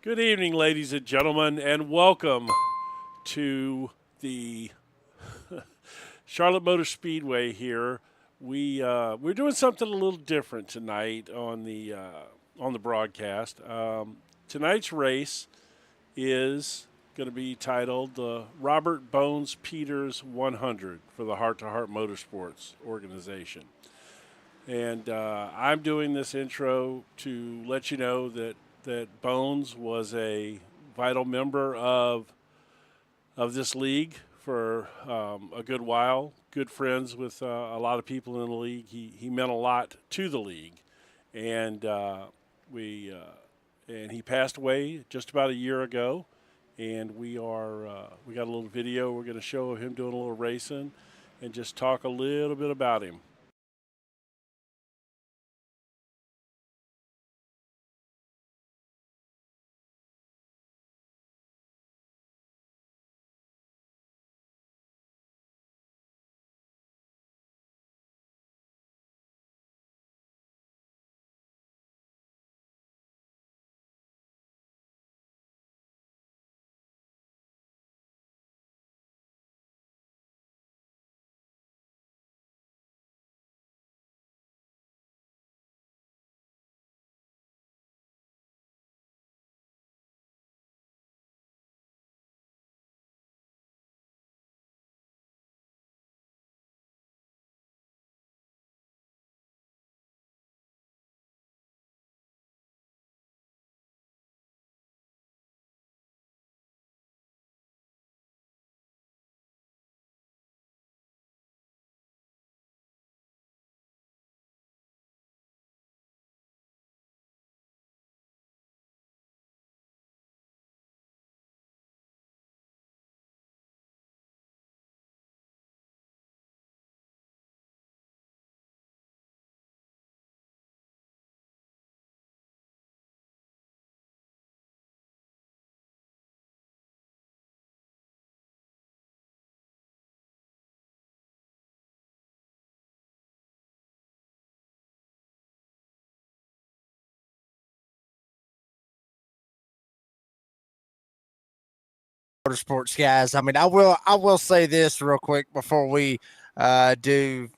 Good evening, ladies and gentlemen, and welcome to the Charlotte Motor Speedway here. We're doing something a little different tonight on the broadcast. Tonight's race is going to be titled the Robert Bones Peters 100 for the Heart-to-Heart Motorsports organization. And I'm doing this intro to let you know that Bones was a vital member of this league for a good while. Good friends with a lot of people in the league. He meant a lot to the league, and he passed away just about a year ago. And we got a little video we're going to show of him doing a little racing, and just talk a little bit about him. Motorsports guys. I mean, I will say this real quick before we do,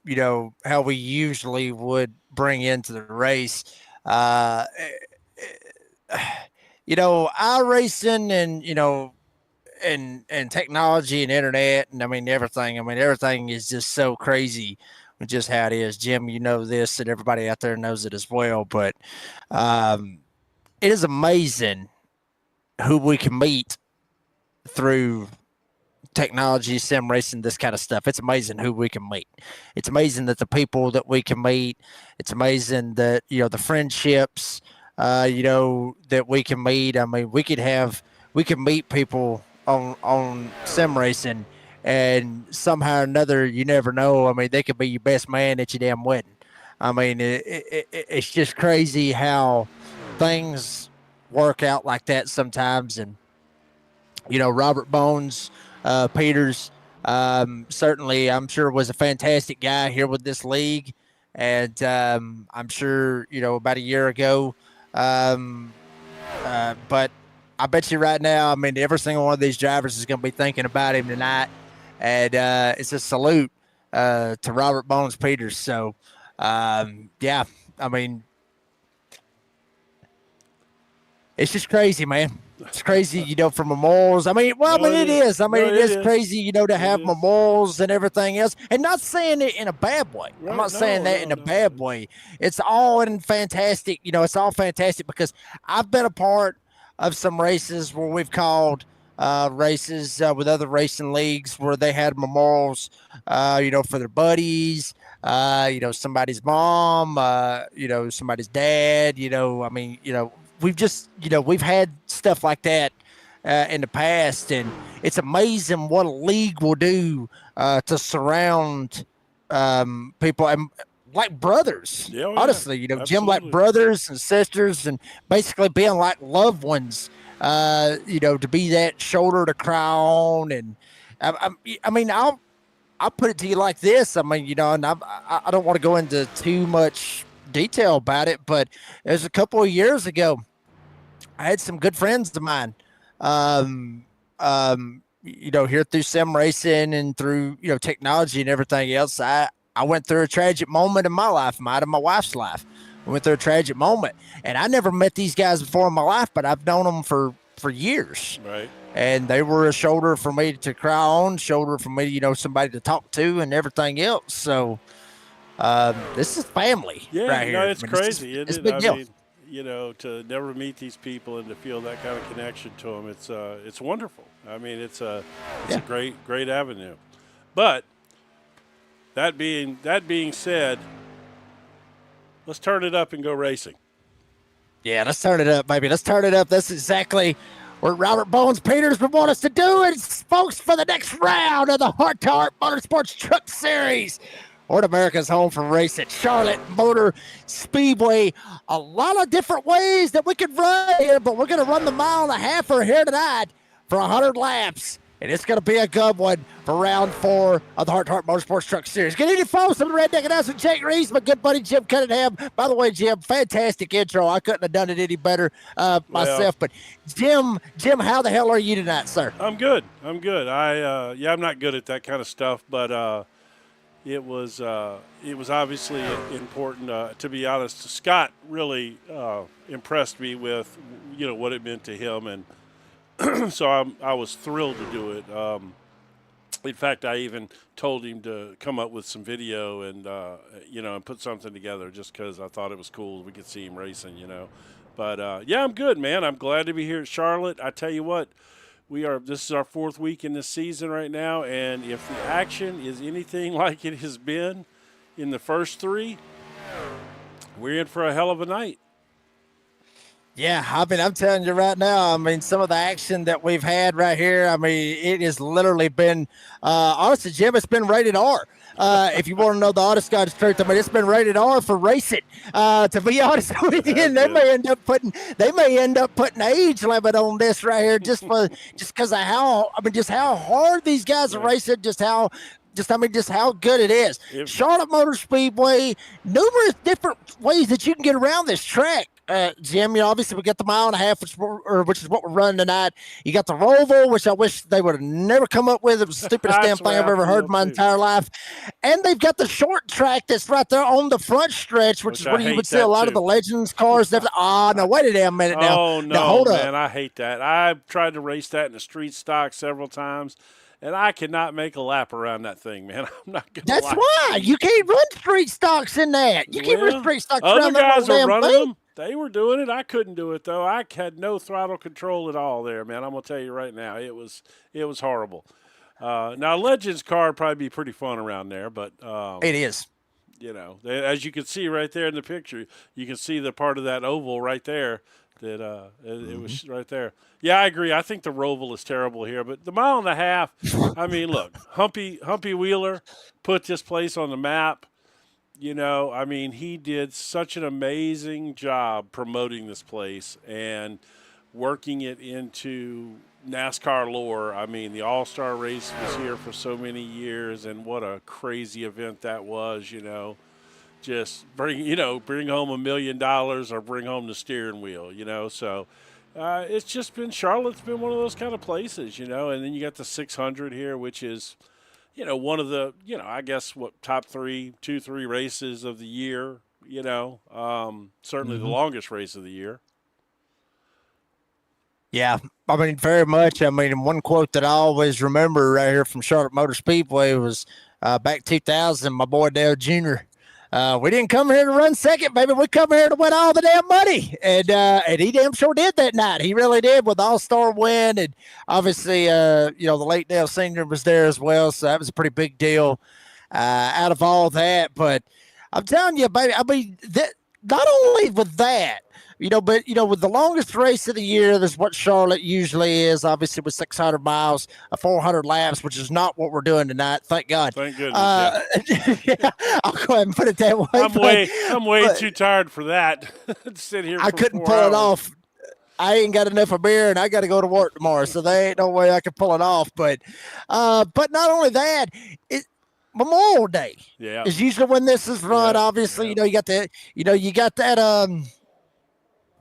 how we usually would bring into the race. Uh, iRacing and and technology and internet and everything. Everything is just so crazy with just how it is. Jim, you know this, and everybody out there knows it as well. But um, it is amazing who we can meet through technology, sim racing, this kind of stuff. It's amazing who we can meet. It's amazing that the people that we can meet. It's amazing that the friendships, that we can meet. I mean, we can meet people on sim racing, and somehow or another, you never know. I mean, they could be your best man at your damn wedding. I mean, it's just crazy how things work out like that sometimes, and Robert Bones, Peters, certainly, I'm sure was a fantastic guy here with this league. And I'm sure, about a year ago. But I bet you right now, I mean, every single one of these drivers is going to be thinking about him tonight. And it's a salute to Robert Bones Peters. So, yeah, I mean, it's just crazy, man. It's crazy, for memorials. I mean, it is. I mean, it is crazy, to have memorials and everything else. And not saying it in a bad way. Right, I'm not saying that in a bad way. It's all in fantastic. It's all fantastic because I've been a part of some races where we've called races with other racing leagues where they had memorials, for their buddies. Somebody's mom, somebody's dad. We've had stuff like that in the past, and it's amazing what a league will do to surround people and like brothers. Yeah, honestly, absolutely. Jim, like brothers and sisters, and basically being like loved ones. To be that shoulder to cry on, and I'll put it to you like this. I mean, and I don't want to go into too much detail about it, but it was a couple of years ago I had some good friends of mine, um, here through sim racing and through, technology and everything else. I went through a tragic moment in my life, mine and my wife's life. I went through a tragic moment, and I never met these guys before in my life, but I've known them for years. Right. And they were a shoulder for me to cry on, shoulder for me, somebody to talk to, and everything else. So this is family right here. No, it's crazy, It's a isn't it? big deal. To never meet these people and to feel that kind of connection to them, it's wonderful. I mean, it's a great avenue. But that being said, let's turn it up and go racing. Yeah, let's turn it up, baby. Let's turn it up. That's exactly what Robert Bones Peters would want us to do. And folks, for the next round of the Rd4 Motorsports Truck Series, North America's home for racing, Charlotte Motor Speedway. A lot of different ways that we could run here, but we're going to run the mile and a half here tonight for 100 laps. And it's going to be a good one for round 4 of the Rd4 Motorsports Truck Series. Good evening, folks. I'm the Redneck Announcer, Jake Reese, my good buddy Jim Cunningham. By the way, Jim, fantastic intro. I couldn't have done it any better myself. But Jim, how the hell are you tonight, sir? I'm good. I'm not good at that kind of stuff, but it was obviously important. To be honest, Scott really impressed me with what it meant to him, and so I was thrilled to do it. In fact, I even told him to come up with some video and and put something together just because I thought it was cool. We could see him racing, But I'm good, man. I'm glad to be here at Charlotte. I tell you what, this is our 4th week in this season right now, and if the action is anything like it has been in the first 3, we're in for a hell of a night. Yeah, I'm telling you right now, some of the action that we've had right here, it has literally been, honestly, Jim, it's been rated R. If you want to know the honest God's truth, it's been rated R for racing. To be honest with you, and they may end up putting age limit on this right here just because of how hard these guys are racing, just how good it is. Charlotte Motor Speedway, numerous different ways that you can get around this track. Jim, obviously we got the mile and a half, which is what we're running tonight. You got the Roval, which I wish they would have never come up with. It was the stupidest damn thing I've ever heard in my entire life. And they've got the short track that's right there on the front stretch, which is where you would see a lot of the Legends cars. No, wait a damn minute now. Oh, no, now, hold man, up. I hate that. I've tried to race that in the street stock several times, and I cannot make a lap around that thing, man. I'm not going to lie. That's why. You can't run street stocks in that. You can't run street stocks around that other guys are running thing. them. They were doing it. I couldn't do it, though. I had no throttle control at all there, man. I'm going to tell you right now. It was horrible. Now, Legends car would probably be pretty fun around there, but it is. As you can see right there in the picture, you can see the part of that oval right there that it was right there. Yeah, I agree. I think the Roval is terrible here, but the mile and a half, look, Humpy Wheeler put this place on the map. He did such an amazing job promoting this place and working it into NASCAR lore. The All-Star race was here for so many years, and what a crazy event that was, Just bring home $1 million or bring home the steering wheel, So it's just been, Charlotte's been one of those kind of places, and then you got the 600 here, which is, one of the, I guess top 3 races of the year, certainly the longest race of the year. Yeah, very much. One quote that I always remember right here from Charlotte Motor Speedway was back 2000, my boy Dale Jr. We didn't come here to run second, baby. We come here to win all the damn money. And he damn sure did that night. He really did with the All-Star win. And obviously, the late Dale Sr. was there as well. So that was a pretty big deal out of all that. But I'm telling you, baby, that not only with that, but with the longest race of the year, that's what Charlotte usually is, obviously with 600 miles, 400 laps, which is not what we're doing tonight. Thank God. Thank goodness. Yeah, I'll go ahead and put it that way. I'm way too tired for that. Sit here. I couldn't pull it off. I ain't got enough of beer, and I got to go to work tomorrow, so there ain't no way I can pull it off. But not only that, Memorial Day is usually when this is run. Obviously, you got that.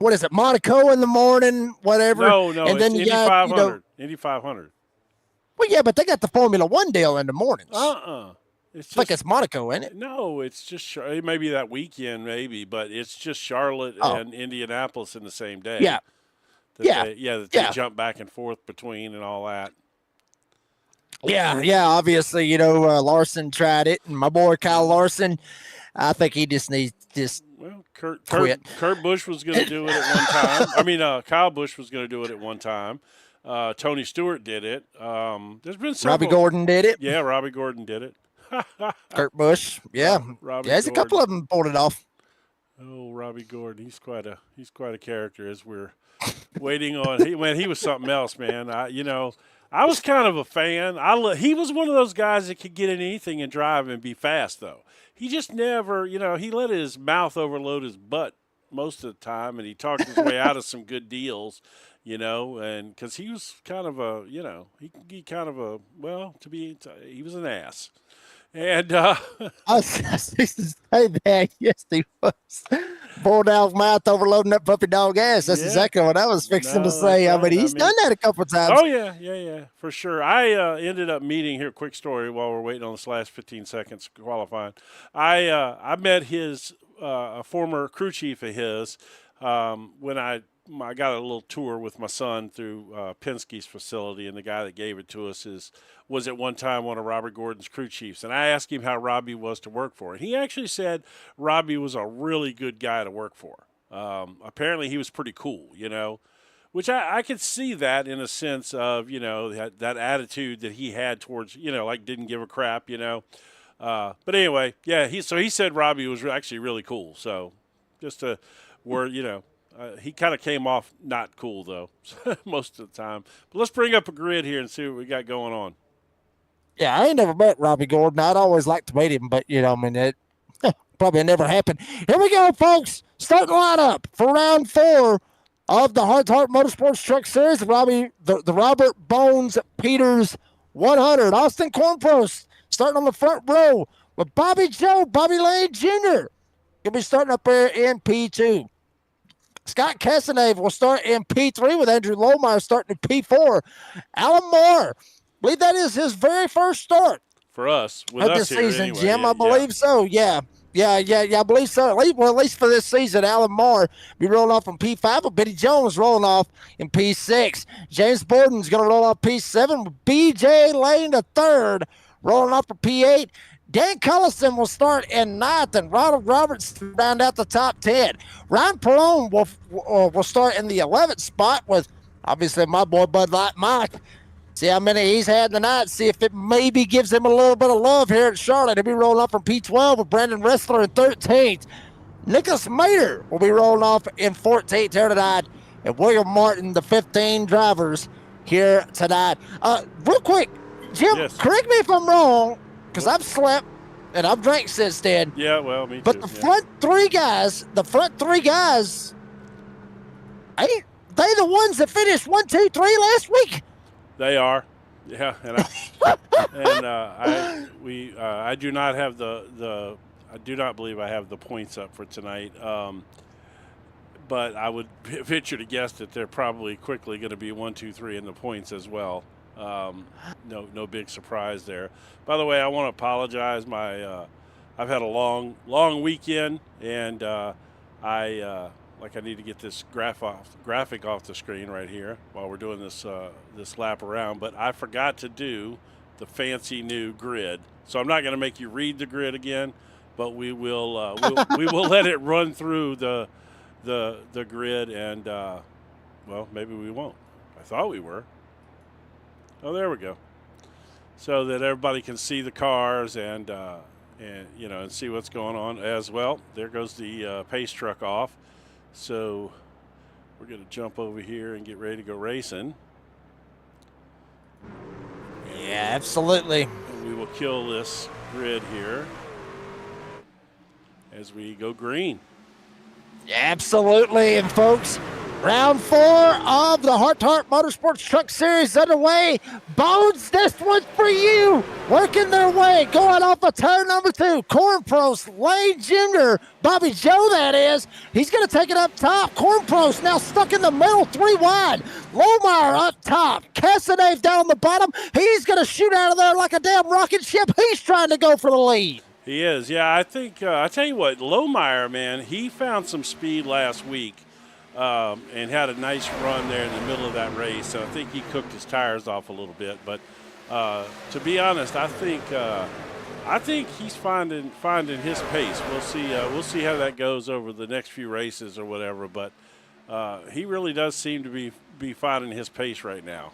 what is it, Monaco in the morning, whatever. No, and then it's you Indy got 500. Indy 500. Well, yeah, but they got the Formula One deal in the mornings. It's just, like it's Monaco, isn't it? No, it's just it may be that weekend, maybe, but it's just Charlotte and Indianapolis in the same day. Yeah. They jump back and forth between and all that. Yeah. Obviously, Larson tried it, and my boy Kyle Larson, I think he just needs quit. Kurt Busch was going to do it at one time. I mean, Kyle Busch was going to do it at one time. Tony Stewart did it. There's been several. Robbie Gordon did it. Yeah, Robbie Gordon did it. Kurt Busch. Yeah. There's a couple of them pulled it off. Oh, Robbie Gordon. He's quite a character as we're waiting on. He was something else, man. I was kind of a fan. He was one of those guys that could get in anything and drive and be fast, though. He just never, he let his mouth overload his butt most of the time, and he talked his way out of some good deals, and because he was kind of a, he was an ass. And I was say that. Yes, he was. Bulldog mouth overloading that puppy dog ass. That's exactly what I was fixing to say. Right. I mean, he's done that a couple of times. Oh, yeah, for sure. I ended up meeting here, quick story, while we're waiting on this last 15 seconds qualifying. I met his a former crew chief of his when I got a little tour with my son through Penske's facility, and the guy that gave it to us was at one time one of Robert Gordon's crew chiefs. And I asked him how Robbie was to work for. He actually said Robbie was a really good guy to work for. Apparently he was pretty cool, which I could see that in a sense of, that attitude that he had towards, like didn't give a crap, But anyway, yeah, he said Robbie was actually really cool. So just a word, he kind of came off not cool, though, most of the time. But let's bring up a grid here and see what we got going on. Yeah, I ain't never met Robbie Gordon. I'd always like to meet him, but, it probably never happened. Here we go, folks. Starting lineup for round 4 of the Rd4 Motorsports Truck Series. The Robert Bones Peters 100. Austin Cornpost starting on the front row with Bobby Lane Jr. He'll be starting up there in P2. Scott Casanave will start in P3 with Andrew Lohmeyer starting in P4. Alan Moore, I believe that is his very first start for us of the season, anyway. Jim. I believe so. Yeah, I believe so. At least for this season, Alan Moore be rolling off from P5 with Benny Jones rolling off in P6. James Borden's going to roll off P7 with B.J. Lane the third rolling off for P8. Dan Cullison will start in 9th, and Ronald Roberts round out the top 10. Ryan Perone will start in the 11th spot with, obviously, my boy Bud Light Mike. See how many he's had tonight. See if it maybe gives him a little bit of love here at Charlotte. He'll be rolling off from P12 with Brandon Ressler in 13th. Nicholas Mater will be rolling off in 14th here tonight. And William Martin, the 15 drivers here tonight. Real quick, Jim, correct me if I'm wrong, because I've slept and I've drank since then. Yeah, well, me too. But the front three guys, ain't they the ones that finished 1, 2, 3 last week? They are, yeah. And I do not have I do not believe I have the points up for tonight. But I would venture to guess that they're probably quickly going to be 1, 2, 3 in the points as well. No big surprise there. By the way, I want to apologize. I've had a long weekend, and I need to get this graphic off the screen right here while we're doing this lap around. But I forgot to do the fancy new grid, so I'm not going to make you read the grid again. But we will we will let it run through the grid, and maybe we won't. I thought we were. Oh, there we go. So that everybody can see the cars and see what's going on as well. There goes the pace truck off. So we're going to jump over here and get ready to go racing. Yeah, absolutely. And we will kill this grid here as we go green. Absolutely. And folks, Round 4 of the Rd4 Motorsports Truck Series underway. Bones, this one's for you. Working their way, going off of turn number 2. Cornprost, Lane Jr., Bobby Joe, that is. He's going to take it up top. Cornprost now stuck in the middle, 3 wide. Lohmeyer up top. Casanave down the bottom. He's going to shoot out of there like a damn rocket ship. He's trying to go for the lead. He is. Yeah, I think, I tell you what, Lohmeyer, man, he found some speed last week. And had a nice run there in the middle of that race. So I think he cooked his tires off a little bit. But to be honest, I think he's finding his pace. We'll see how that goes over the next few races or whatever. But he really does seem to be finding his pace right now.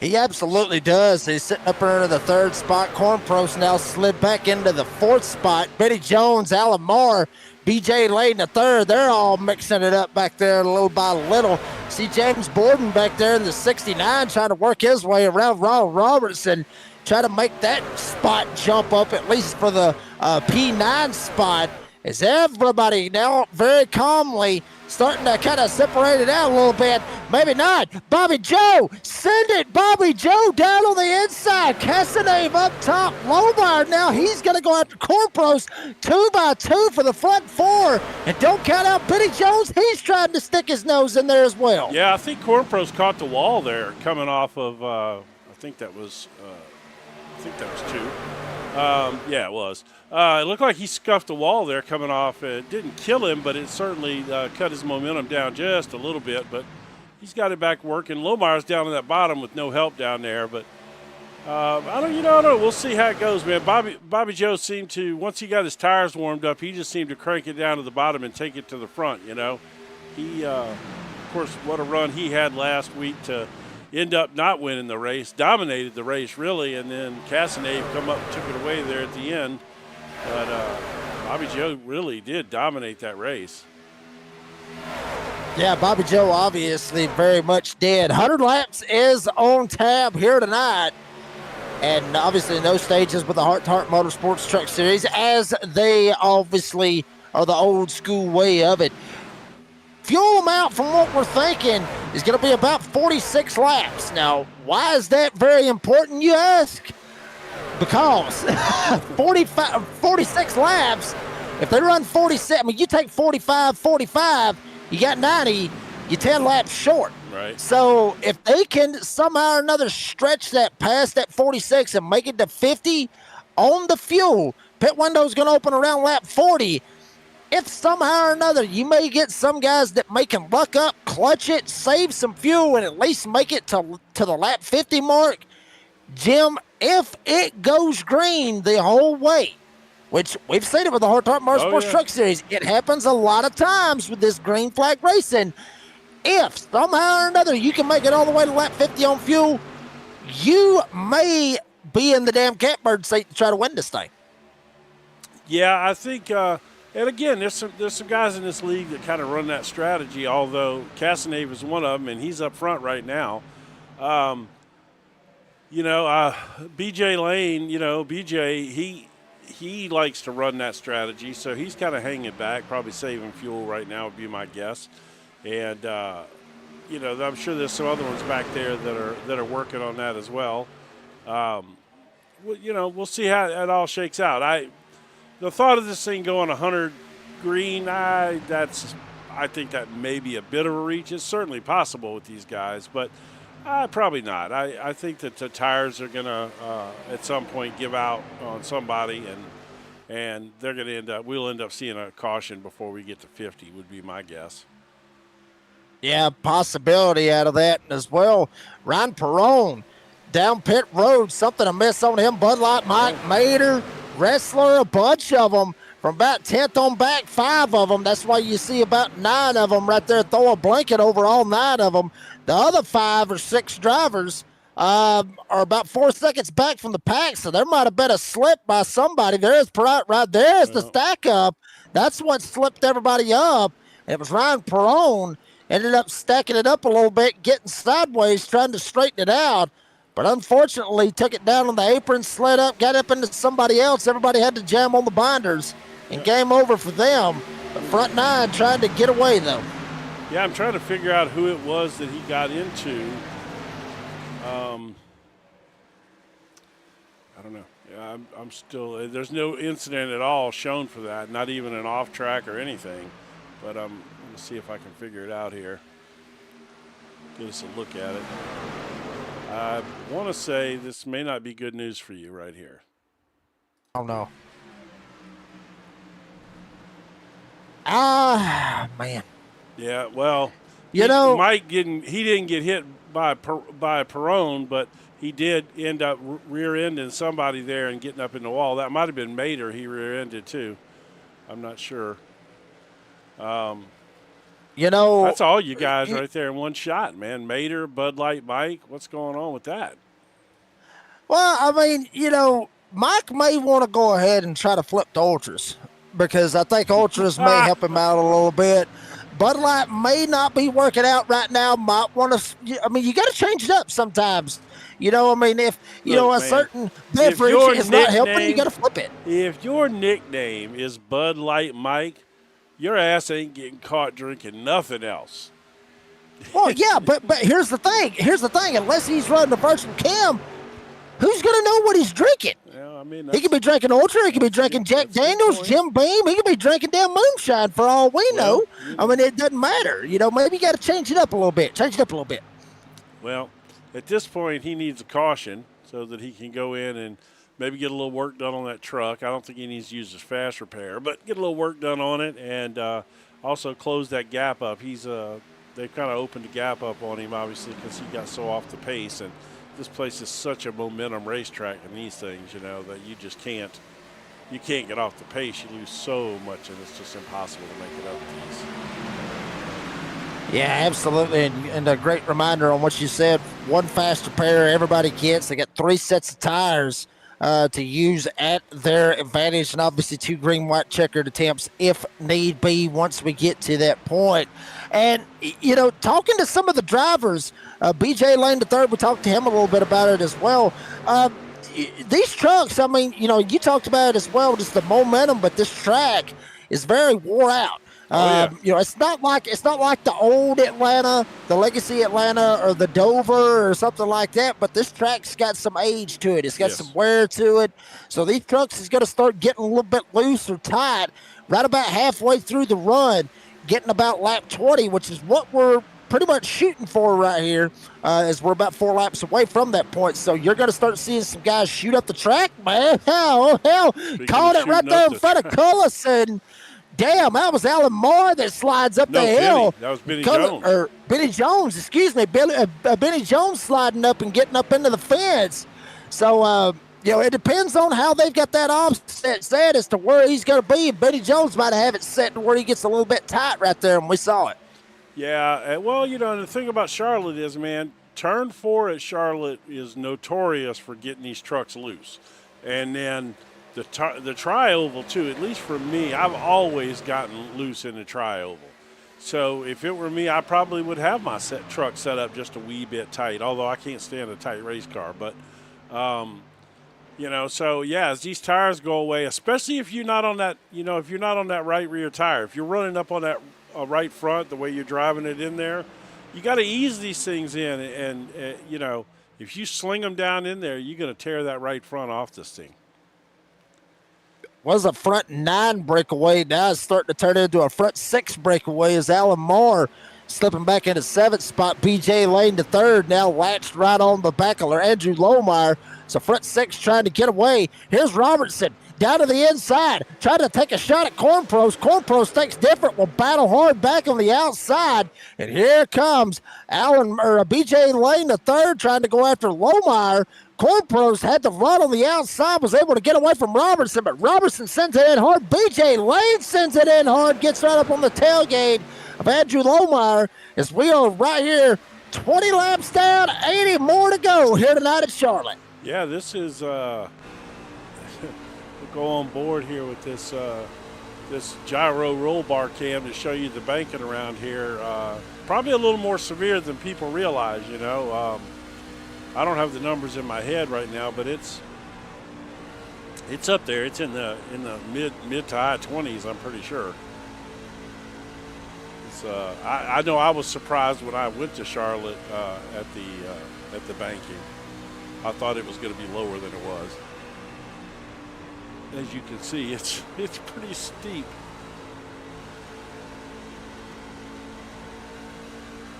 He absolutely does. He's sitting up there in the 3rd spot. Cornprost now slid back into the 4th spot. Betty Jones, Alan Moore, BJ Lane the 3rd. They're all mixing it up back there little by little. See James Borden back there in the 69 trying to work his way around Ron Robertson, try to make that spot jump up at least for the P9 spot. As everybody now very calmly starting to kind of separate it out a little bit. Maybe not. Bobby Joe, send it. Bobby Joe down on the inside. Casanave up top. Lohmeyer now, he's going to go after Cornprost 2 by 2 for the front 4. And don't count out Benny Jones. He's trying to stick his nose in there as well. Yeah, I think Cornprost caught the wall there coming off of, I think that was 2. Yeah, it was. It looked like he scuffed the wall there coming off. It didn't kill him, but it certainly cut his momentum down just a little bit. But he's got it back working. Lohmeyer's down in that bottom with no help down there. But I don't know. We'll see how it goes, man. Bobby Joe seemed to, once he got his tires warmed up, he just seemed to crank it down to the bottom and take it to the front. You know, he, of course, what a run he had last week to end up not winning the race, dominated the race really, and then Casanave come up and took it away there at the end. But Bobby Joe really did dominate that race. Yeah, Bobby Joe obviously very much did. 100 laps is on tab here tonight. And obviously no stages with the Rd4 Motorsports Truck Series, as they obviously are the old school way of it. Fuel amount, from what we're thinking, is going to be about 46 laps. Now, why is that very important, you ask? Because 46 laps, if they run 47, I mean, you take 45, you got 90, you're 10 laps short. Right. So if they can somehow or another stretch that past that 46 and make it to 50 on the fuel, pit window's going to open around lap 40. If somehow or another you may get some guys that may can luck up, clutch it, save some fuel, and at least make it to the lap 50 mark, Jim, if it goes green the whole way, which we've seen it with the Rd4 Motorsports Truck Series, it happens a lot of times with this green flag racing. If somehow or another you can make it all the way to lap 50 on fuel, you may be in the damn catbird seat to try to win this thing. Yeah, I think, and again, there's some guys in this league that kind of run that strategy, although Casanave is one of them, and he's up front right now. BJ Lane, BJ, he likes to run that strategy, so he's kind of hanging back, probably saving fuel right now would be my guess. And, I'm sure there's some other ones back there that are working on that as well. We'll see how it all shakes out. The thought of this thing going 100 green, I think that may be a bit of a reach. It's certainly possible with these guys, but probably not. I think that the tires are going to, at some point, give out on somebody, and they're going to we'll end up seeing a caution before we get to 50 would be my guess. Yeah, possibility out of that as well. Ryan Perrone down pit road, something to miss on him. Bud Light, Mike Mater, Wrestler, a bunch of them from about 10th on back, 5 of them. That's why you see about 9 of them right there. Throw a blanket over all 9 of them. The other 5 or 6 drivers are about 4 seconds back from the pack, so there might have been a slip by somebody. There's right there's the stack up. That's what slipped everybody up. It was Ryan Perrone. Ended up stacking it up a little bit, getting sideways, trying to straighten it out. But unfortunately, took it down on the apron, slid up, got up into somebody else. Everybody had to jam on the binders, and game over for them. But front 9 trying to get away, though. Yeah, I'm trying to figure out who it was that he got into. I don't know. Yeah, I'm still. There's no incident at all shown for that. Not even an off track or anything. But I'm going to see if I can figure it out here. Give us a look at it. I want to say this may not be good news for you right here. Oh no. Ah, man. Yeah, well, Mike didn't get hit by a Perrone, but he did end up rear-ending somebody there and getting up in the wall. That might have been Mater he rear-ended too. I'm not sure. That's all you guys right there in one shot, man. Mater, Bud Light Mike, what's going on with that? Well, I mean, Mike may want to go ahead and try to flip the Ultras because I think Ultras may help him out a little bit. Bud Light may not be working out right now. Might want to, you got to change it up sometimes. If, a certain beverage is not helping, you got to flip it. If your nickname is Bud Light Mike, your ass ain't getting caught drinking nothing else. Well, yeah, but here's the thing. Unless he's running the virtual cam, who's going to know what he's drinking? Yeah, he could be drinking Ultra. He could be drinking Jack Daniels, Jim Beam. He could be drinking damn moonshine for all we know. It doesn't matter. Maybe you got to change it up a little bit. Well, at this point, he needs a caution so that he can go in and maybe get a little work done on that truck. I don't think he needs to use his fast repair, but get a little work done on it and also close that gap up. They've kind of opened the gap up on him, obviously, because he got so off the pace. And this place is such a momentum racetrack in these things, that you just can't get off the pace. You lose so much, and it's just impossible to make it up these. Yeah, absolutely. And a great reminder on what you said, one fast repair everybody gets. They got 3 sets of tires to use at their advantage, and obviously 2 green-white checkered attempts if need be once we get to that point. And, talking to some of the drivers, BJ Lane III, we talked to him a little bit about it as well. These trucks, you talked about it as well, just the momentum, but this track is very wore out. It's not like the old Atlanta, the Legacy Atlanta, or the Dover or something like that. But this track's got some age to it. It's got some wear to it. So these trucks is going to start getting a little bit loose or tight right about halfway through the run, getting about lap 20, which is what we're pretty much shooting for right here, as we're about 4 laps away from that point. So you're going to start seeing some guys shoot up the track, man. Hell, caught it right there in front of Cullis and. Damn, that was Alan Moore that slides up the hill. That was Benny Jones. Or Benny Jones, excuse me. Benny Jones sliding up and getting up into the fence. So, it depends on how they've got that offset set as to where he's going to be. Benny Jones might have it set to where he gets a little bit tight right there, and we saw it. Yeah, well, and the thing about Charlotte is, man, turn 4 at Charlotte is notorious for getting these trucks loose. And then the tri-oval, too, at least for me, I've always gotten loose in the tri-oval. So if it were me, I probably would have my truck set up just a wee bit tight, although I can't stand a tight race car. But, as these tires go away, especially if you're not on that, if you're not on that right rear tire, if you're running up on that right front, the way you're driving it in there, you got to ease these things in. And if you sling them down in there, you're going to tear that right front off this thing. Was a front 9 breakaway. Now it's starting to turn into a front 6 breakaway as Alan Moore slipping back into 7th spot. BJ Lane III now latched right on the back of Andrew Lohmeyer. So front 6 trying to get away. Here's Robertson down to the inside, trying to take a shot at Cornpros. Cornpros thinks different, will battle hard back on the outside. And here comes BJ Lane III trying to go after Lohmeyer. Cornpros had to run on the outside, was able to get away from Robertson, but Robertson sends it in hard. BJ Lane sends it in hard, gets right up on the tailgate of Andrew Lohmeyer as we are right here, 20 laps down, 80 more to go here tonight at Charlotte. Yeah, this is we'll go on board here with this gyro roll bar cam to show you the banking around here. Probably a little more severe than people realize, I don't have the numbers in my head right now, but it's up there. It's in the mid to high 20s, I'm pretty sure. I know I was surprised when I went to Charlotte at the banking. I thought it was going to be lower than it was. As you can see, it's pretty steep.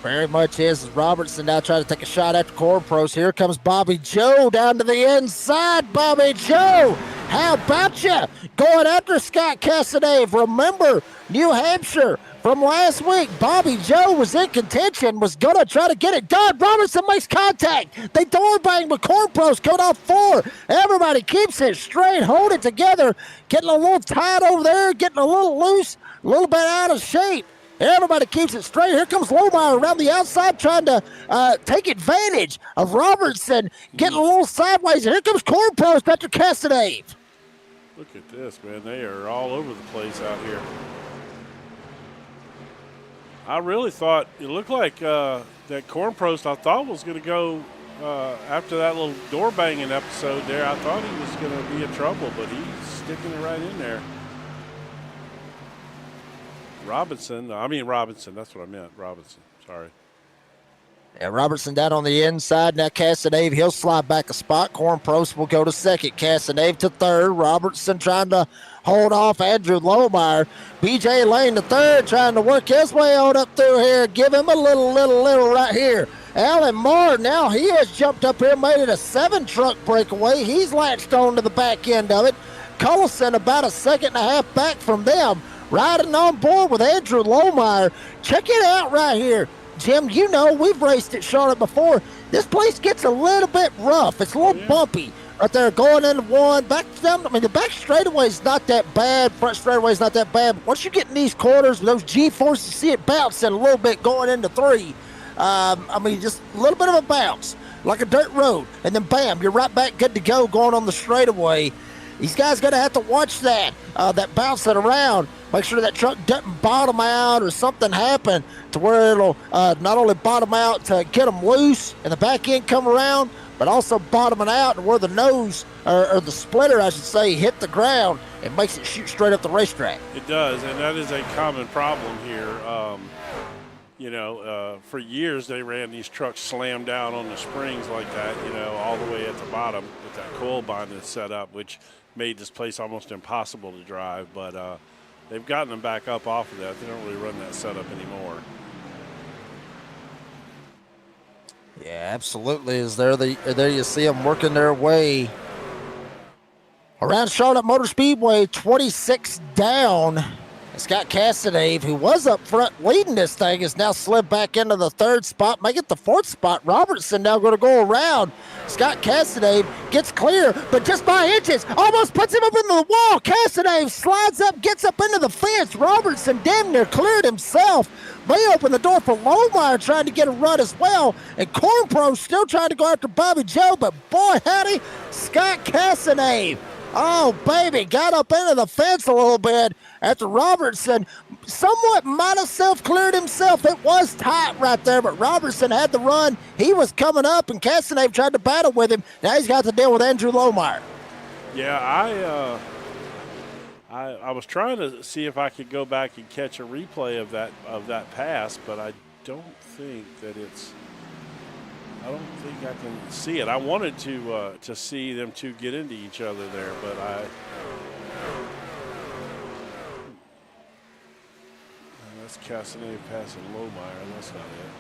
Very much is. Robertson now trying to take a shot after Cornpros. Here comes Bobby Joe down to the inside. Bobby Joe, how about you? Going after Scott Casanave. Remember, New Hampshire from last week. Bobby Joe was in contention, was going to try to get it done. Robertson makes contact. They door bang, but Cornpros going off 4. Everybody keeps it straight, hold it together. Getting a little tight over there, getting a little loose, a little bit out of shape. Everybody keeps it straight. Here comes Lohmeyer around the outside trying to take advantage of Robertson, getting a little sideways. And here comes Cornpros, Patrick Casanave. Look at this, man. They are all over the place out here. I really thought, it looked like that Cornpros I thought was going to go after that little door banging episode there. I thought he was going to be in trouble, but he's sticking it right in there. Robinson, that's what I meant, Robinson, sorry. Yeah, Robertson down on the inside. Now Casanave, he'll slide back a spot. Cornpros will go to second. Casanave to third. Robertson trying to hold off Andrew Lohmeyer. BJ Lane to third, trying to work his way on up through here. Give him a little right here. Alan Moore, now he has jumped up here, made it a 7-truck breakaway. He's latched on to the back end of it. Collison about a second and a half back from them. Riding on board with Andrew Lohmeyer. Check it out right here. Jim, you know we've raced at Charlotte before. This place gets a little bit rough. It's a little bumpy right there going into one. Back down, the back straightaway is not that bad. Front straightaway is not that bad. But once you get in these corners with those G-forces, you see it bouncing a little bit going into 3. Just a little bit of a bounce, like a dirt road. And then, bam, you're right back good to go going on the straightaway. These guys going to have to watch that bouncing around. Make sure that truck doesn't bottom out or something happen to where it'll not only bottom out to get them loose and the back end come around, but also bottoming out and where the nose, or the splitter, I should say, hit the ground and makes it shoot straight up the racetrack. It does, and that is a common problem here. For years they ran these trucks slammed down on the springs like that, all the way at the bottom with that coil binding set up, which made this place almost impossible to drive. But they've gotten them back up off of that. They don't really run that setup anymore. Yeah, absolutely. There you see them working their way around Charlotte Motor Speedway, 26 down. Scott Casanave, who was up front leading this thing, has now slid back into the 3rd spot, make it the 4th spot. Robertson now going to go around. Scott Casanave gets clear, but just by inches, almost puts him up into the wall. Casanave slides up, gets up into the fence. Robertson damn near cleared himself. May open the door for Lohmeyer trying to get a run as well. And Cornpro still trying to go after Bobby Joe, but boy howdy, Scott Casanave. Oh, baby, got up into the fence a little bit after Robertson somewhat might have self-cleared himself. It was tight right there, but Robertson had the run. He was coming up, and Casanave tried to battle with him. Now he's got to deal with Andrew Lohmeyer. Yeah, I was trying to see if I could go back and catch a replay of that pass, but I don't think I can see it. I wanted to see them two get into each other there, but that's Casanave passing Lohmeyer. That's not it.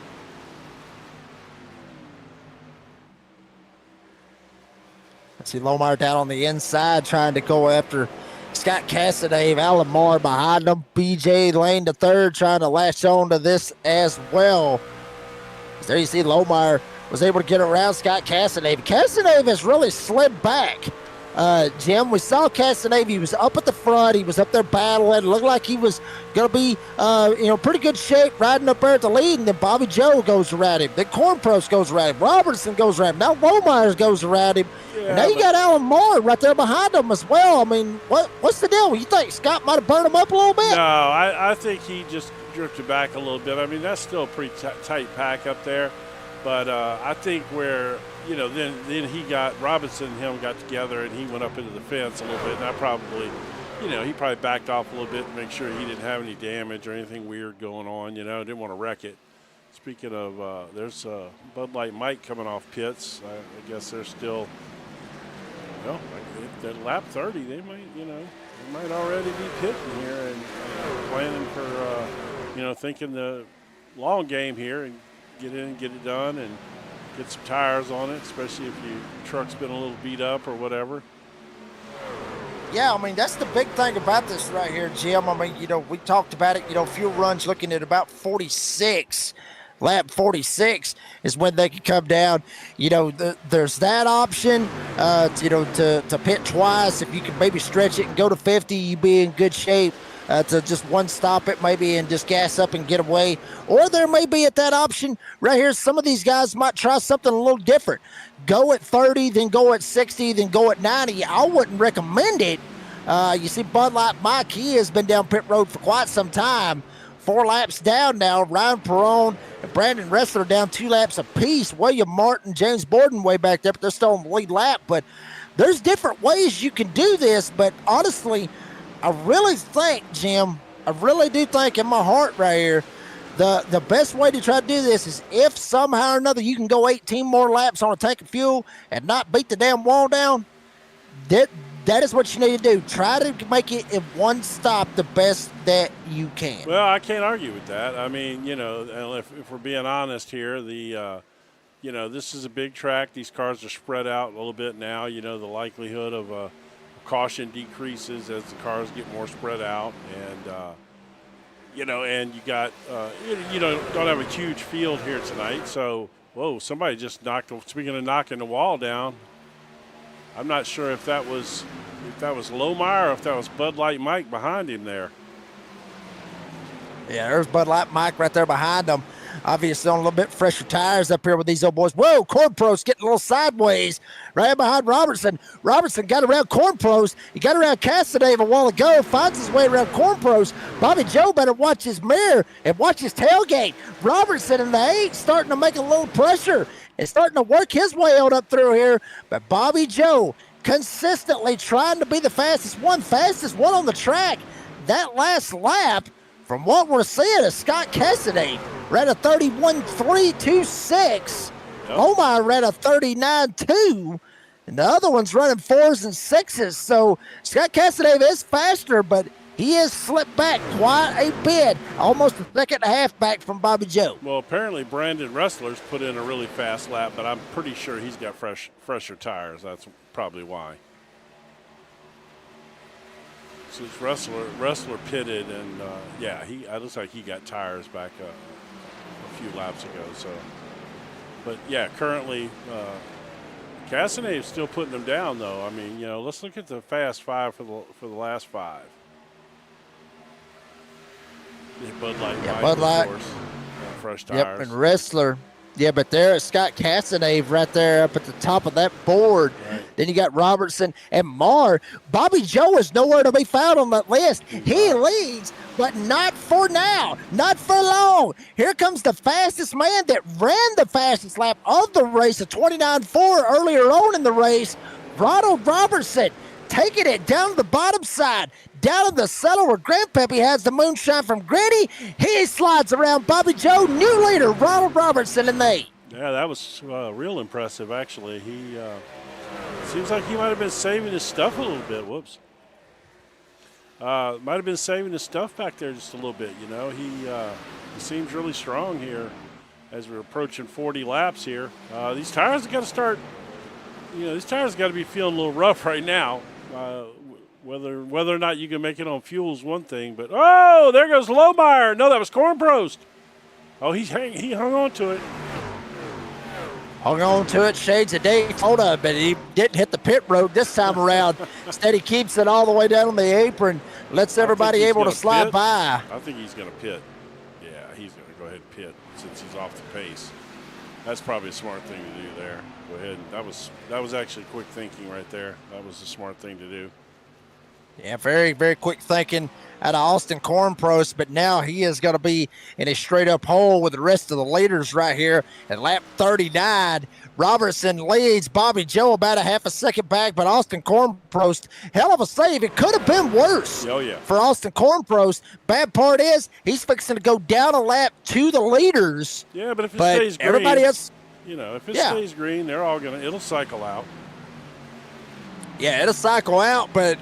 Let's see Lohmeyer down on the inside trying to go after Scott Casanave. Alan Moore behind him. BJ Lane the 3rd trying to latch on to this as well. There you see Lohmeyer was able to get around Scott Casanave. Casanave has really slid back. Jim, we saw Casanave. He was up at the front. He was up there battling. Looked like he was going to be, pretty good shape riding up there at the lead. And then Bobby Joe goes around him. Then Cornpros goes around him. Robertson goes around him. Now Lohmeyer goes around him. Yeah, and now you got Alan Moore right there behind him as well. I mean, what's the deal? You think Scott might have burned him up a little bit? No, I think he just drifted back a little bit. I mean, that's still a pretty tight pack up there. But I think where, then he got, Robinson and him got together and he went up into the fence a little bit. And that probably he probably backed off a little bit to make sure he didn't have any damage or anything weird going on. Didn't want to wreck it. Speaking of, there's Bud Light Mike coming off pits. I guess they're still, if they're lap 30, they might already be pitting here and planning for, thinking the long game here and get in and get it done and get some tires on it, especially if your truck's been a little beat up or whatever. Yeah, I mean, that's the big thing about this right here, Jim. I mean, we talked about it, fuel runs looking at about 46. Lap 46 is when they can come down. There's that option, to pit twice. If you can maybe stretch it and go to 50, you'd be in good shape. To just one stop it maybe and just gas up and get away. Or there may be at that option right here, some of these guys might try something a little different. Go at 30, then go at 60, then go at 90. I wouldn't recommend it. You see Bud Light Mike, he has been down pit road for quite some time. 4 laps down now. Ryan Perrone and Brandon Ressler down 2 laps apiece. William Martin, James Borden way back there, but they're still on the lead lap. But there's different ways you can do this. But honestly, I really think, Jim, I really do think in my heart right here, the best way to try to do this is if somehow or another you can go 18 more laps on a tank of fuel and not beat the damn wall down, that is what you need to do. Try to make it in one stop the best that you can. Well, I can't argue with that. I mean, if we're being honest here, this is a big track. These cars are spread out a little bit now. The likelihood of caution decreases as the cars get more spread out, and and you got don't have a huge field here tonight. So, whoa, somebody just knocked. Speaking of knocking the wall down, I'm not sure if that was Lohmeyer or if that was Bud Light Mike behind him there. Yeah, there's Bud Light Mike right there behind him. Obviously on a little bit fresher tires up here with these old boys. Whoa, Cornpro's getting a little sideways right behind Robertson. Robertson got around Cornpro's. He got around Cassidy a while ago, finds his way around Cornpro's. Bobby Joe better watch his mirror and watch his tailgate. Robertson in the 8 starting to make a little pressure and starting to work his way on up through here. But Bobby Joe consistently trying to be the fastest one on the track. That last lap, from what we're seeing, is Scott Cassidy ran a 31.326. Yep. Lohmeyer ran a 39.2. And the other one's running 4s and 6s. So Scott Cassidy is faster, but he has slipped back quite a bit, almost a second and a half back from Bobby Joe. Well, apparently Brandon Ressler's put in a really fast lap, but I'm pretty sure he's got fresher tires. That's probably why. Since Ressler pitted, and it looks like he got tires back a few laps ago. So, but yeah, currently Cassidy is still putting them down, though. I mean, let's look at the fast 5 for the last 5. Yeah, Bud Light, Bud Light, fresh tires. Yep, and Ressler. Yeah, but there's Scott Cassidy right there up at the top of that board. Right. Then you got Robertson and Marr. Bobby Joe is nowhere to be found on that list. He leads, but not for now, not for long. Here comes the fastest man that ran the fastest lap of the race, a 29.4 earlier on in the race, Ronald Robertson, taking it down to the bottom side. Down in the cellar where Grandpappy has the moonshine from Granny, he slides around Bobby Joe, new leader, Ronald Robertson in the 8. Yeah, that was real impressive, actually. He seems like he might have been saving his stuff a little bit. Whoops. Might have been saving his stuff back there just a little bit, He seems really strong here as we're approaching 40 laps here. These tires have got to start, these tires got to be feeling a little rough right now. Whether or not you can make it on fuel is one thing, but oh, there goes Lohmeyer. No, that was Cornprost. Oh, he hung on to it. Hung on to it, shades of Daytona, but he didn't hit the pit road this time around. Instead, he keeps it all the way down on the apron, lets everybody able to slide by. I think he's going to pit. Yeah, he's going to go ahead and pit since he's off the pace. That's probably a smart thing to do there. Go ahead. That was actually quick thinking right there. That was a smart thing to do. Yeah, very, very quick thinking. out of Austin Cornprost, but now he is going to be in a straight-up hole with the rest of the leaders right here at lap 39. Robertson leads Bobby Joe about a half a second back, but Austin Cornprost, hell of a save. It could have been worse for Austin Cornprost. Bad part is he's fixing to go down a lap to the leaders. Yeah, but if it stays green, everybody else, if it stays green, they're all it'll cycle out. Yeah, it'll cycle out, but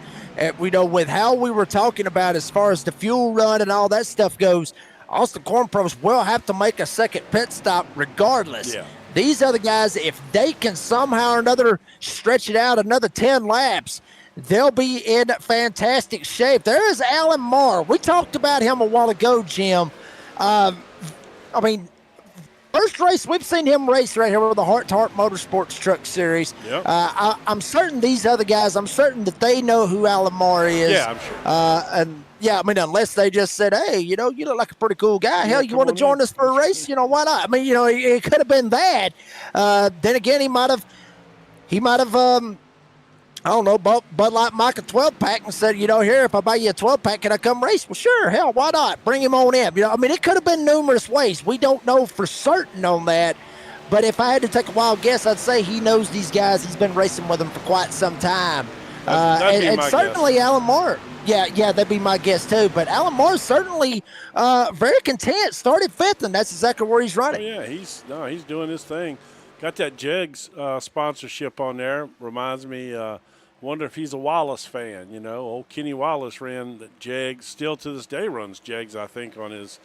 with how we were talking about as far as the fuel run and all that stuff goes, Austin Cornprost will have to make a second pit stop regardless. Yeah. These other guys, if they can somehow or another stretch it out another 10 laps, they'll be in fantastic shape. There is Alan Marr. We talked about him a while ago, Jim. First race, we've seen him race right here with the Rd4 Motorsports Truck Series. Yep. I'm certain these other guys, I'm certain that they know who Alan Marr is. Yeah, I'm sure. Unless they just said, hey, you look like a pretty cool guy. Hell, you want to join us for a race? Why not? It could have been that. Then again, he might have, I don't know, Bud Light Mike a 12-pack and said, here, if I buy you a 12-pack, can I come race? Well, sure, hell, why not? Bring him on in. It could have been numerous ways. We don't know for certain on that. But if I had to take a wild guess, I'd say he knows these guys. He's been racing with them for quite some time. And certainly Alan Marr. Yeah, that'd be my guess too. But Alan Marr's certainly very content. Started fifth, and that's exactly where he's running. Oh, yeah, he's doing his thing. Got that Jegs sponsorship on there. Reminds me, wonder if he's a Wallace fan. Old Kenny Wallace ran the Jegs. Still to this day runs Jegs, I think, on his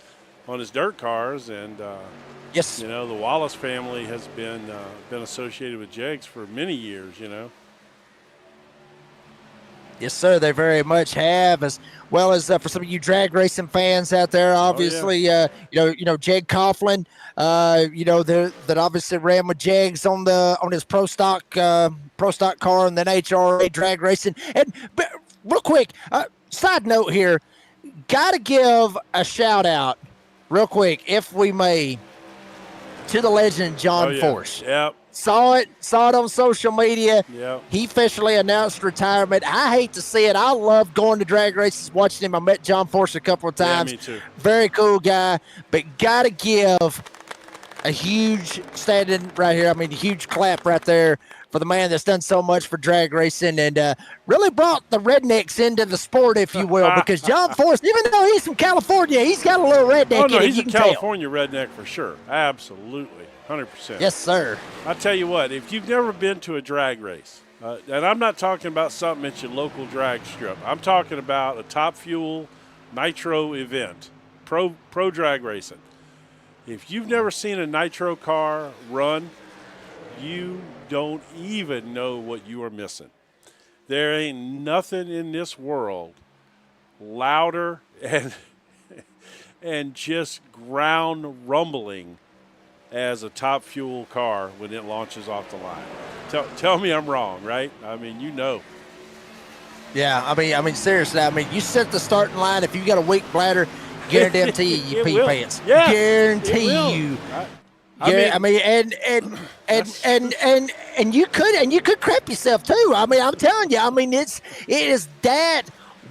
dirt cars. And yes, the Wallace family has been associated with Jegs for many years. Yes, sir. They very much have, as well as for some of you drag racing fans out there. Obviously, Jag Coughlin, that obviously ran with Jags on his pro stock car, and then HRA drag racing. And real quick, side note here, got to give a shout out, real quick, if we may, to the legend John Force. Yep. Saw it on social media. Yep. He officially announced retirement. I hate to see it. I love going to drag races, watching him. I met John Force a couple of times. Yeah, me too. Very cool guy, but got to give a huge standing right here. A huge clap right there for the man that's done so much for drag racing and really brought the rednecks into the sport, if you will, because John Force, even though he's from California, he's got a little redneck in him. He's a California redneck for sure. Absolutely. 100%. Yes, sir. I'll tell you what, if you've never been to a drag race, and I'm not talking about something at your local drag strip, I'm talking about a Top Fuel nitro event, pro drag racing. If you've never seen a nitro car run, you don't even know what you are missing. There ain't nothing in this world louder and just ground rumbling as a Top Fuel car when it launches off the line. Tell me I'm wrong, right? Yeah, seriously. You set the starting line. If you got a weak bladder, guarantee you pee pants. Yeah, guarantee you. And you could crap yourself too. I'm telling you. It is that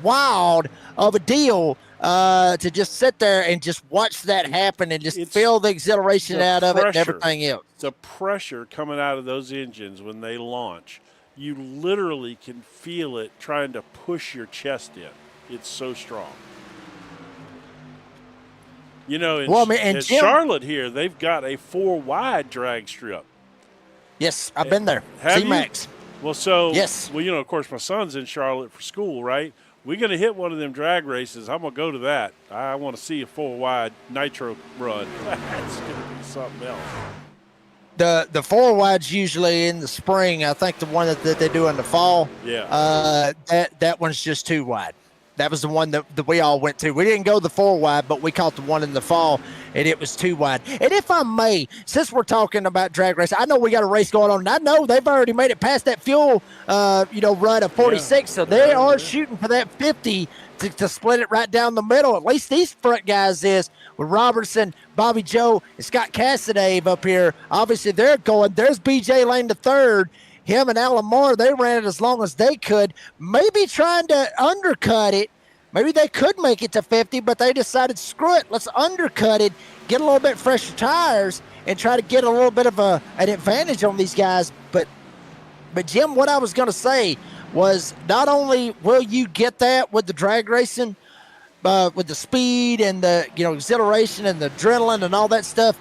wild of a deal. To just sit there and just watch that happen and just feel the exhilaration out of it and everything else. The pressure coming out of those engines when they launch, you literally can feel it trying to push your chest in. It's so strong. In Charlotte here, they've got a 4-wide drag strip. Yes, I've been there. Have C-Max. Well, so, yes. Well, of course, my son's in Charlotte for school, right? We're going to hit one of them drag races. I'm going to go to that. I want to see a 4-wide nitro run. That's going to be something else. The 4-wide's usually in the spring. I think the one that they do in the fall, that one's just 2 wide. That was the one that we all went to. We didn't go the 4-wide, but we caught the one in the fall, and it was 2 wide. And if I may, since we're talking about drag racing, I know we got a race going on, and I know they've already made it past that fuel, run of 46, so they are shooting for that 50 to split it right down the middle. At least these front guys is with Robertson, Bobby Joe, and Scott Cassadave up here. Obviously, they're going. There's BJ Lane the third. Him and Alan Marr, they ran it as long as they could, maybe trying to undercut it Maybe they could make it to 50, but they decided, screw it, let's undercut it, get a little bit fresher tires, and try to get a little bit of an advantage on these guys. But Jim, what I was going to say was, not only will you get that with the drag racing, with the speed and the exhilaration and the adrenaline and all that stuff,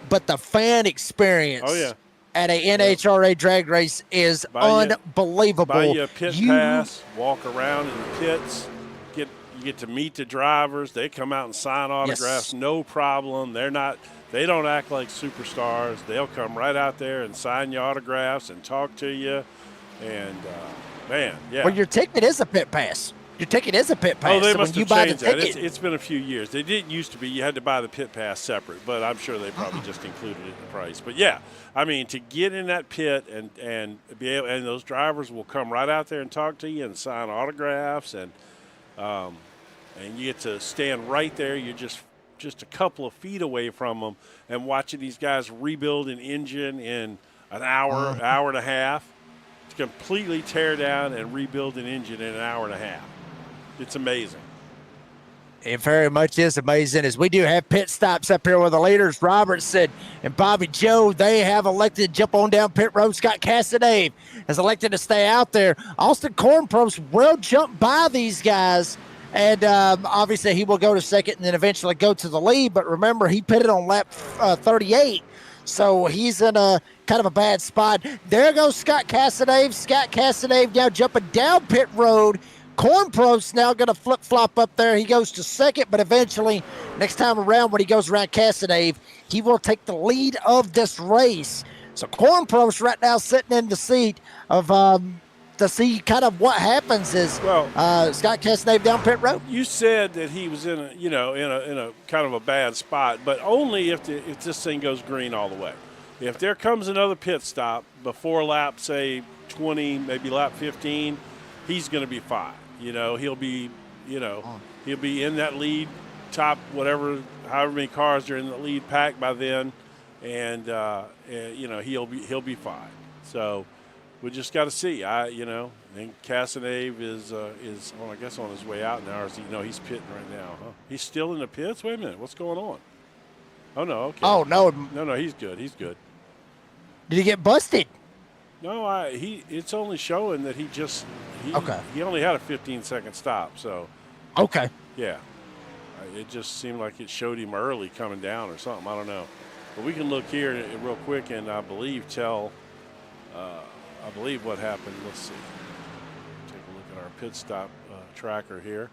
but the fan experience at a NHRA drag race is unbelievable. Buy you a pit pass, walk around in the pits, you get to meet the drivers. They come out and sign autographs, no problem. They don't act like superstars. They'll come right out there and sign your autographs and talk to you. And Well, your ticket is a pit pass. Your ticket is a pit pass. Oh, they must have changed that. It's been a few years. They didn't used to be. You had to buy the pit pass separate, but I'm sure they probably just included it in the price. But yeah, I mean, to get in that pit and be able, and those drivers will come right out there and talk to you and sign autographs, and you get to stand right there. You're just a couple of feet away from them, and watching these guys rebuild an engine in an hour, hour and a half, to completely tear down and rebuild an engine in an hour and a half. It's amazing. It very much is amazing, as we do have pit stops up here with the leaders. Robertson and Bobby Joe, they have elected to jump on down pit road. Scott Casadave has elected to stay out there. Austin Cornprost will jump by these guys, and obviously he will go to second and then eventually go to the lead. But remember, he pitted on lap 38, so he's in a kind of a bad spot. There goes Scott Casadave. Scott Casadave now jumping down pit road. Cornprost now going to flip-flop up there. He goes to second, but eventually, next time around when he goes around Casadave, he will take the lead of this race. So Cornprost right now sitting in the seat of to see kind of what happens is Scott Casadave down pit road. You said that he was in a kind of a bad spot, but only if this thing goes green all the way. If there comes another pit stop before lap, say 20, maybe lap 15, he's going to be fine. He'll be in that lead top, however many cars are in the lead pack by then, and he'll be fine. So we just got to see. I think Casadave is I guess on his way out now. Or he's pitting right now. Huh? He's still in the pits. Wait a minute, what's going on? Oh no, okay. Oh no, he's good. He's good. Did he get busted? No, it's only showing that he only had a 15-second stop, so. Okay. Yeah. It just seemed like it showed him early coming down or something. I don't know. But we can look here real quick and I believe what happened. Let's see. Take a look at our pit stop tracker here.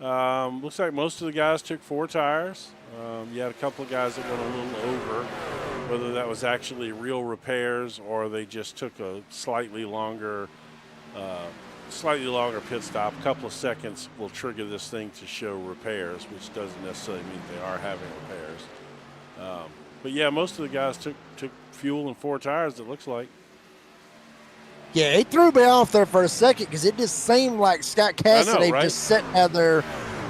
Looks like most of the guys took 4 tires. You had a couple of guys that went a little over, whether that was actually real repairs or they just took a slightly longer pit stop. A couple of seconds will trigger this thing to show repairs, which doesn't necessarily mean they are having repairs. But yeah, most of the guys took fuel and 4 tires, it looks like. Yeah, he threw me off there for a second because it just seemed like Scott Cassidy just sitting out there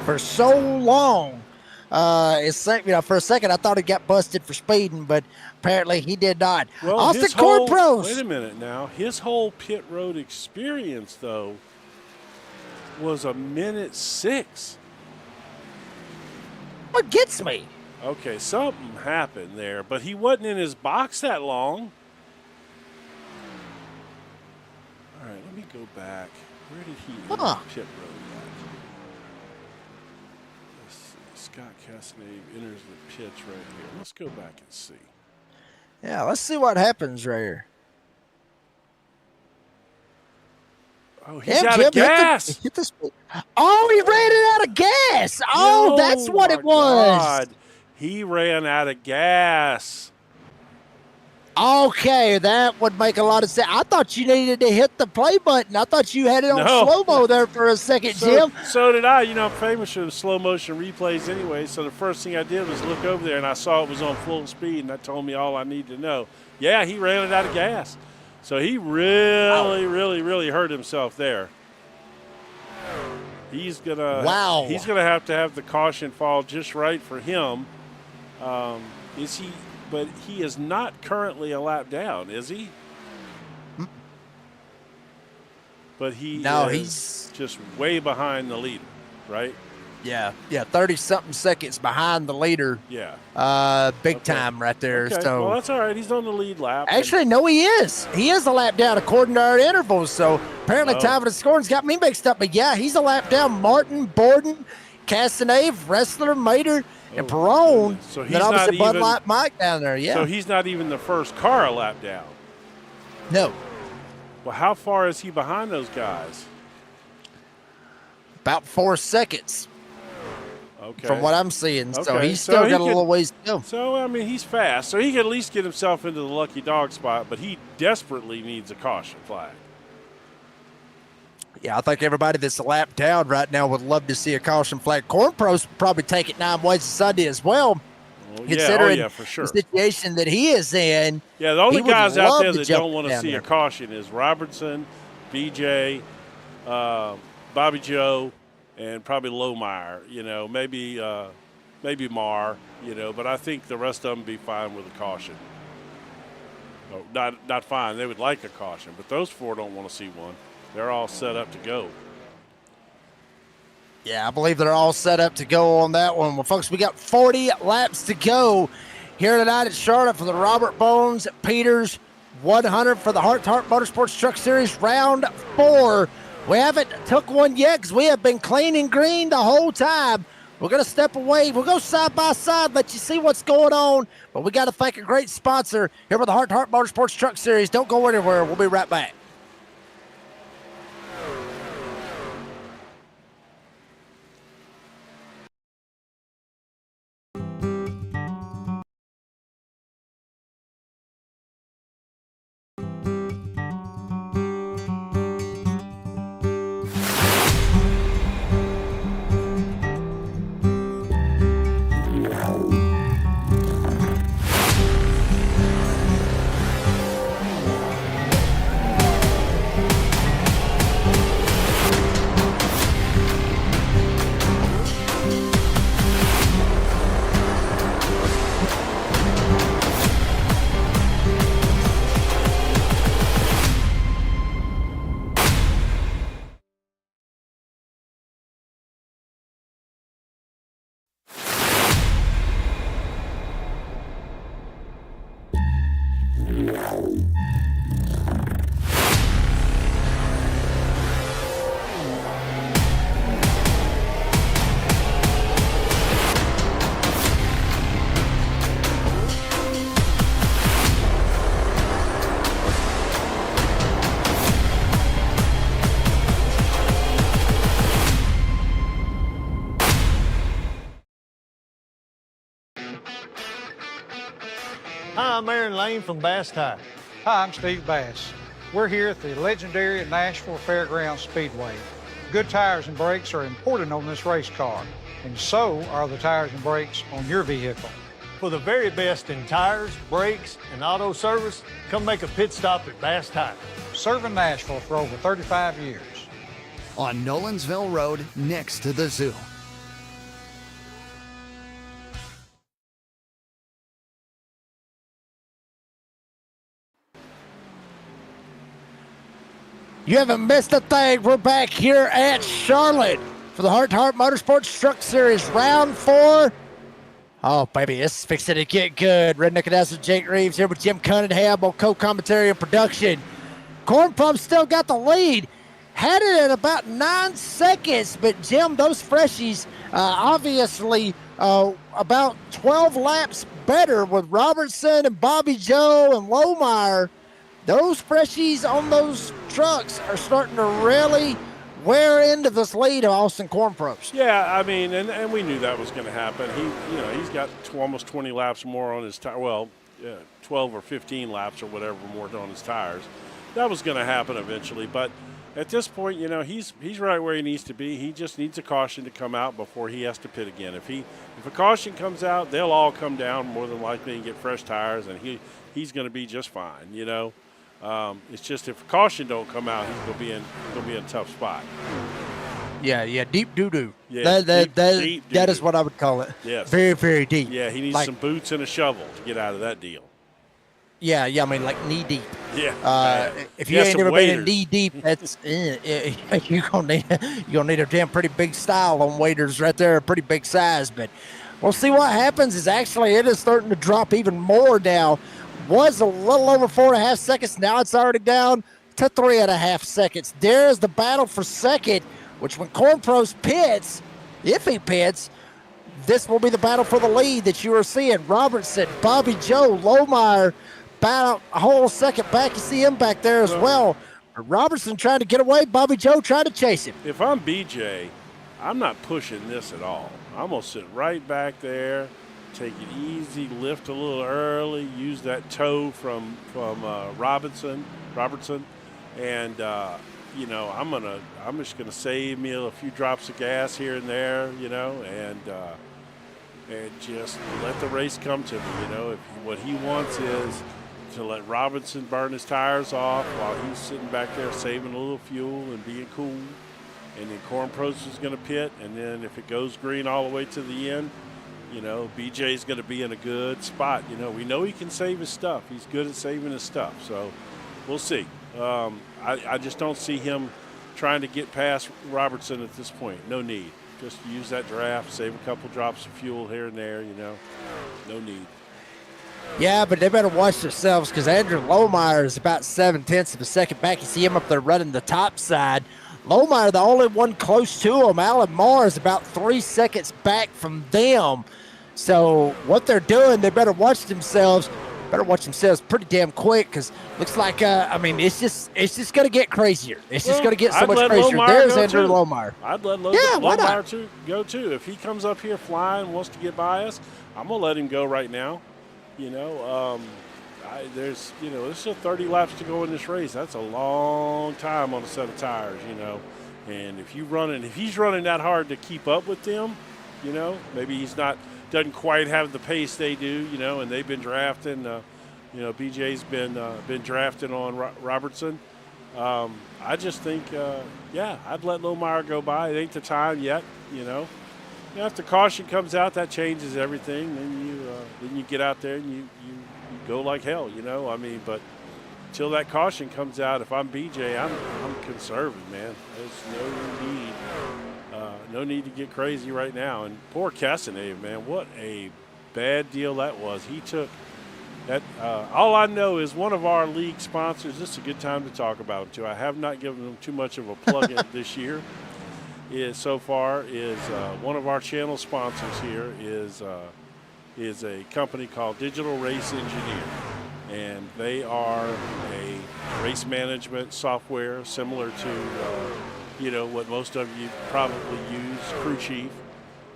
for so long. For a second, I thought he got busted for speeding, but apparently he did not. Well, Austin Cornprost. Wait a minute now. His whole pit road experience, though, was 1:06. What gets me? Okay, something happened there, but he wasn't in his box that long. All right, let me go back. Where did he enter pit road at? Let's see. Scott Casadave enters the pits right here. Let's go back and see. Yeah, let's see what happens right here. Oh, he's out of gas. Hit the speed. Oh, he ran it out of gas. Oh, that's what it was. God. He ran out of gas. Okay, that would make a lot of sense. I thought you needed to hit the play button. I thought you had it on slow-mo there for a second, Jim. So did I. I'm famous for the slow-motion replays anyway, so the first thing I did was look over there, and I saw it was on full speed, and that told me all I needed to know. Yeah, he ran it out of gas. So he really hurt himself there. He's gonna have to have the caution fall just right for him. But he is not currently a lap down, is he? But he's just way behind the leader. right? Yeah, 30-something seconds behind the leader. Yeah. Big time right there. Okay. So Well, that's all right. He's on the lead lap. actually, no, he is. He is a lap down according to our intervals. So apparently, time of the scoring's got me mixed up. But yeah, he's a lap down. Martin, Borden, Castanave, Wrestler, Mater, and Perrone. So he's then obviously not Bud even, Light Mike down there. Yeah. So he's not even the first car a lap down. No. Well, how far is he behind those guys? About 4 seconds. Okay. From what I'm seeing. So Okay. he's still got a little ways to go. So, I mean, he's fast. So he can at least get himself into the lucky dog spot, but he desperately needs a caution flag. Yeah, I think everybody that's a lap down right now would love to see a caution flag. Corn Pros would probably take it 9 ways to Sunday as well. Considering for sure. the situation that he is in. Yeah, the only guys out there that don't want to see there. a caution is Robertson, BJ, Bobby Joe, and probably Lohmeyer. You know, maybe Marr. You know, but I think the rest of them be fine with a caution. Oh, not fine. They would like a caution, but those 4 don't want to see one. They're all set up to go. Yeah, I believe they're all set up to go on that one. Well, folks, we got 40 laps to go here tonight at Charlotte for the Robert Bones Peters 100 for the Rd4 Motorsports Truck Series Round 4. We haven't took one yet because we have been clean and green the whole time. We're going to step away. We'll go side by side, let you see what's going on. But we got to thank a great sponsor here with the Rd4 Motorsports Truck Series. Don't go anywhere. We'll be right back. Hi, I'm Aaron Lane from Bass Tire. Hi, I'm Steve Bass. We're here at the legendary Nashville Fairgrounds Speedway. Good tires and brakes are important on this race car, and so are the tires and brakes on your vehicle. For the very best in tires, brakes, and auto service, come make a pit stop at Bass Tire. Serving Nashville for over 35 years. On Nolensville Road, next to the zoo. You haven't missed a thing. We're back here at Charlotte for the Rd4 Motorsports Truck Series Round 4. Oh, baby, this is fixing to get good. Redneck Announcer Jake Reeves here with Jim Cunningham on co-commentary and production. Corn Pump still got the lead. Had it at about 9 seconds, but Jim, those freshies obviously about 12 laps better with Robertson and Bobby Joe and Lohmeyer. Those freshies on those trucks are starting to really wear into this lead of Austin Corn Pros. Yeah, I mean, and we knew that was going to happen. He's got almost 20 laps more on his tire. Well, 12 or 15 laps or whatever more on his tires. That was going to happen eventually, but at this point, he's right where he needs to be. He just needs a caution to come out before he has to pit again. If a caution comes out, they'll all come down more than likely and get fresh tires, and he's going to be just fine. It's just if a caution don't come out, he's gonna be in a tough spot. Yeah, deep doo-doo. Yeah, that is what I would call it. Yes. Very, very deep. Yeah, he needs some boots and a shovel to get out of that deal. Yeah, I mean, like knee deep. Yeah. If He you has ain't some never been in waders. knee deep, that's you're gonna need a damn pretty big style on waders right there, a pretty big size. But we'll see what happens. Is actually it is starting to drop even more now. Was a little over 4.5 seconds. Now it's already down to 3.5 seconds. There's the battle for second. Which when Corn Pros pits, if he pits, this will be the battle for the lead that you are seeing. Robertson, Bobby Joe, Lohmeyer, about a whole second back. You see him back there as well. Robertson trying to get away. Bobby Joe trying to chase him. If I'm BJ, I'm not pushing this at all. I'm going to sit right back there, take it easy, lift a little early, use that toe from Robertson, and I'm just going to save me a few drops of gas here and there, and just let the race come to me. If what he wants is to let Robinson burn his tires off while he's sitting back there saving a little fuel and being cool. And then Corn Pros is going to pit, and then if it goes green all the way to the end, BJ's going to be in a good spot. We know he can save his stuff. He's good at saving his stuff, so we'll see. I just don't see him trying to get past Robertson at this point. No need. Just use that draft, save a couple drops of fuel here and there, no need. Yeah, but they better watch themselves because Andrew Lohmeyer is about 0.7 of a second back. You see him up there running the top side. Lohmeyer, the only one close to him. Alan Marr is about 3 seconds back from them. So what they're doing, they better watch themselves. Pretty damn quick because looks like it's just gonna get crazier. It's just gonna get so much crazier. There's Andrew Lohmeyer. I'd let Lohmeyer go too. If he comes up here flying and wants to get by us, I'm gonna let him go right now. There's still 30 laps to go in this race. That's a long time on a set of tires, And if he's running that hard to keep up with them, maybe doesn't quite have the pace they do, and they've been drafting. BJ's been drafting on Robertson. I just think, I'd let Lohmeyer go by. It ain't the time yet, If the caution comes out, that changes everything. Then you get out there and you go like hell, But until that caution comes out, if I'm BJ, I'm conservative, man. There's no need to get crazy right now. And poor Casanave, man, what a bad deal that was. He took that. All I know is one of our league sponsors. This is a good time to talk about him too. I have not given them too much of a plug in this year. One of our channel sponsors here is a company called Digital Race Engineer, and they are a race management software similar to what most of you probably use, Crew Chief.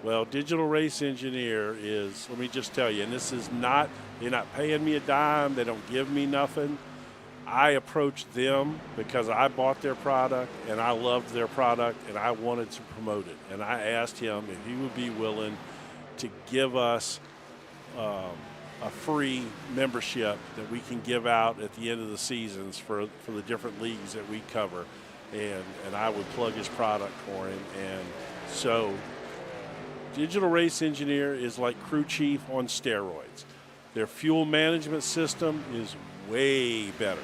Well, Digital Race Engineer is, let me just tell you, and they're not paying me a dime, they don't give me nothing. I approached them because I bought their product and I loved their product and I wanted to promote it. And I asked him if he would be willing to give us a free membership that we can give out at the end of the seasons for the different leagues that we cover. And I would plug his product for him. And so Digital Race Engineer is like Crew Chief on steroids. Their fuel management system is way better.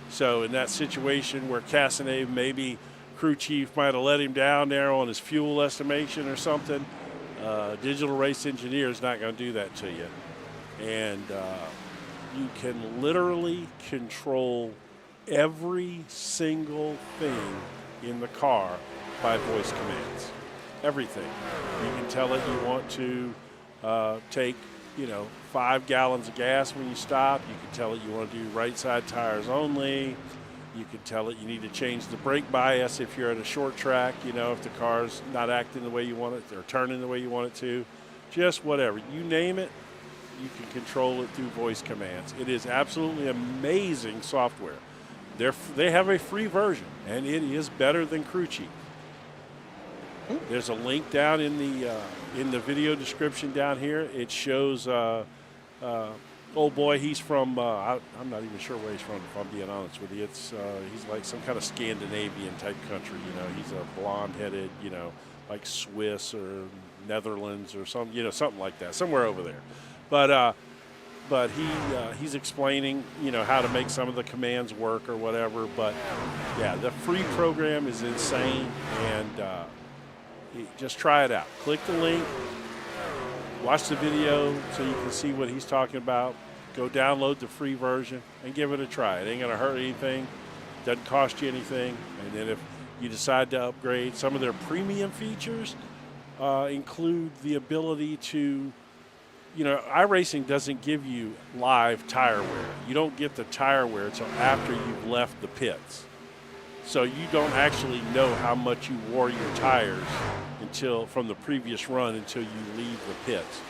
So in that situation where Casanave, maybe Crew Chief might have let him down there on his fuel estimation or something, Digital Race Engineer is not going to do that to you. And you can literally control every single thing in the car by voice commands. Everything. You can tell it you want to take 5 gallons of gas when you stop. You can tell it you want to do right side tires only. You can tell it you need to change the brake bias if you're at a short track, if the car's not acting the way you want it or turning the way you want it to. Just whatever. You name it, you can control it through voice commands. It is absolutely amazing software. They have a free version, and it is better than Crew Chief. There's a link down in the video description down here. It shows old boy. He's from I'm not even sure where he's from, if I'm being honest with you. He's like some kind of Scandinavian type country. He's a blonde-headed, like Swiss or Netherlands or something like that, somewhere over there. But but he's explaining, how to make some of the commands work or whatever. But yeah, the free program is insane, and just try it out. Click the link, watch the video so you can see what he's talking about. Go download the free version and give it a try. It ain't gonna hurt anything, doesn't cost you anything. And then if you decide to upgrade, some of their premium features include the ability to, iRacing doesn't give you live tire wear. You don't get the tire wear until after you've left the pits. So you don't actually know how much you wore your tires from the previous run until you leave the pits.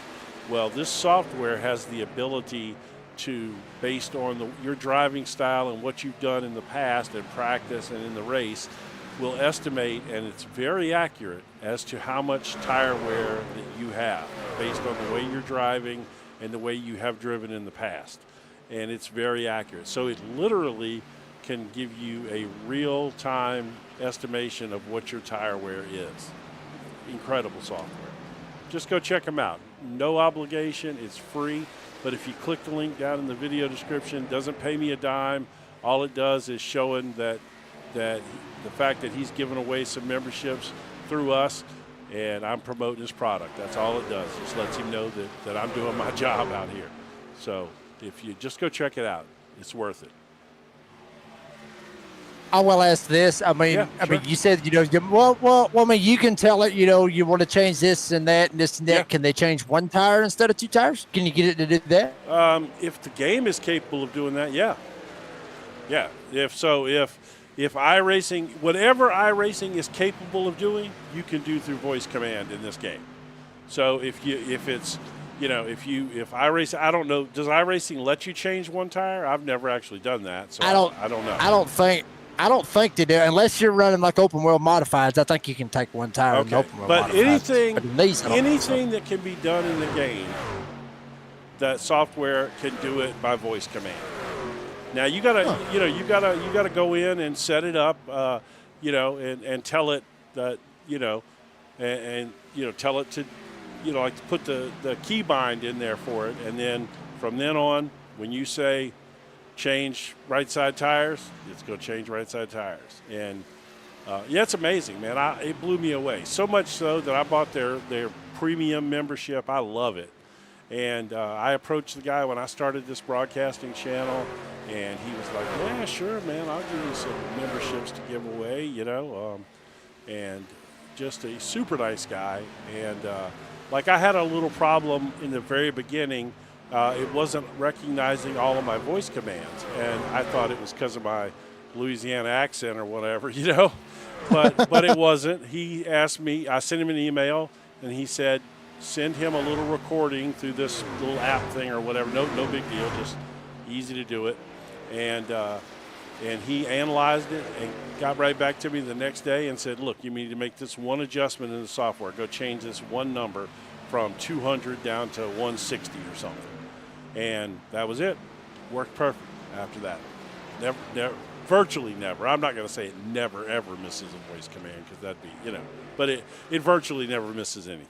Well, this software has the ability to, based on your driving style and what you've done in the past and practice and in the race, will estimate, and it's very accurate, as to how much tire wear that you have based on the way you're driving and the way you have driven in the past. And it's very accurate. So it literally can give you a real-time estimation of what your tire wear is. Incredible software. Just go check them out. No obligation, it's free, but if you click the link down in the video description, it doesn't pay me a dime. All it does is showing that the fact that he's giving away some memberships through us, and I'm promoting his product. That's all it does. Just lets him know that I'm doing my job out here. So if you just go check it out, it's worth it. I will ask this. I mean, you said, well, I mean, you can tell it, you want to change this and that and this and that. Yeah. Can they change one tire instead of two tires? Can you get it to do that? If the game is capable of doing that, yeah. Yeah. If iRacing, whatever iRacing is capable of doing, you can do through voice command in this game. So if iRacing, I don't know, does iRacing let you change one tire? I've never actually done that, so I don't know. I don't think they do, unless you're running like open wheel modifieds. I think you can take one tire in open wheel modifieds. But anything that can be done in the game, that software can do it by voice command. Now you gotta go in and set it up, and tell it that, tell it to, like to put the key bind in there for it, and then from then on, when you say change right side tires, it's going to change right side tires. And it's amazing, man. It blew me away. So much so that I bought their premium membership. I love it. And I approached the guy when I started this broadcasting channel, and he was like, yeah, sure, man, I'll give you some memberships to give away, and just a super nice guy. And I had a little problem in the very beginning. It wasn't recognizing all of my voice commands, and I thought it was because of my Louisiana accent or whatever, but it wasn't. He asked me, I sent him an email, and he said, send him a little recording through this little app thing or whatever. No big deal, just easy to do it. And he analyzed it and got right back to me the next day and said, look, you need to make this one adjustment in the software. Go change this one number from 200 down to 160 or something. And that was it. Worked perfect after that. Never, virtually never. I'm not going to say it never, ever misses a voice command, because that'd be, but it virtually never misses anything.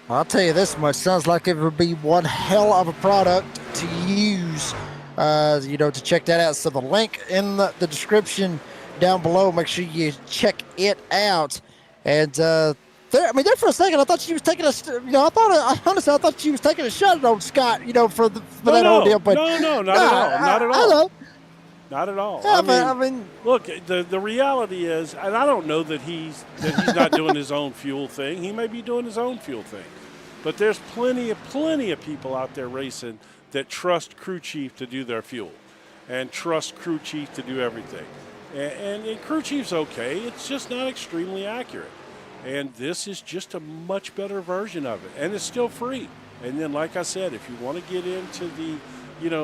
I'll tell you this much. Sounds like it would be one hell of a product to use, to check that out. So the link in the description down below, make sure you check it out. And, there for a second, I thought she was taking honestly, I thought she was taking a shot at old Scott, for that whole deal. But no, not at all. Hello. Not at all. Yeah, look, the reality is, and I don't know that he's not doing his own fuel thing. He may be doing his own fuel thing, but there's plenty of people out there racing that trust crew chief to do their fuel, and trust crew chief to do everything. And crew chief's okay. It's just not extremely accurate. And this is just a much better version of it, and it's still free. And then, like I said, if you want to get into the,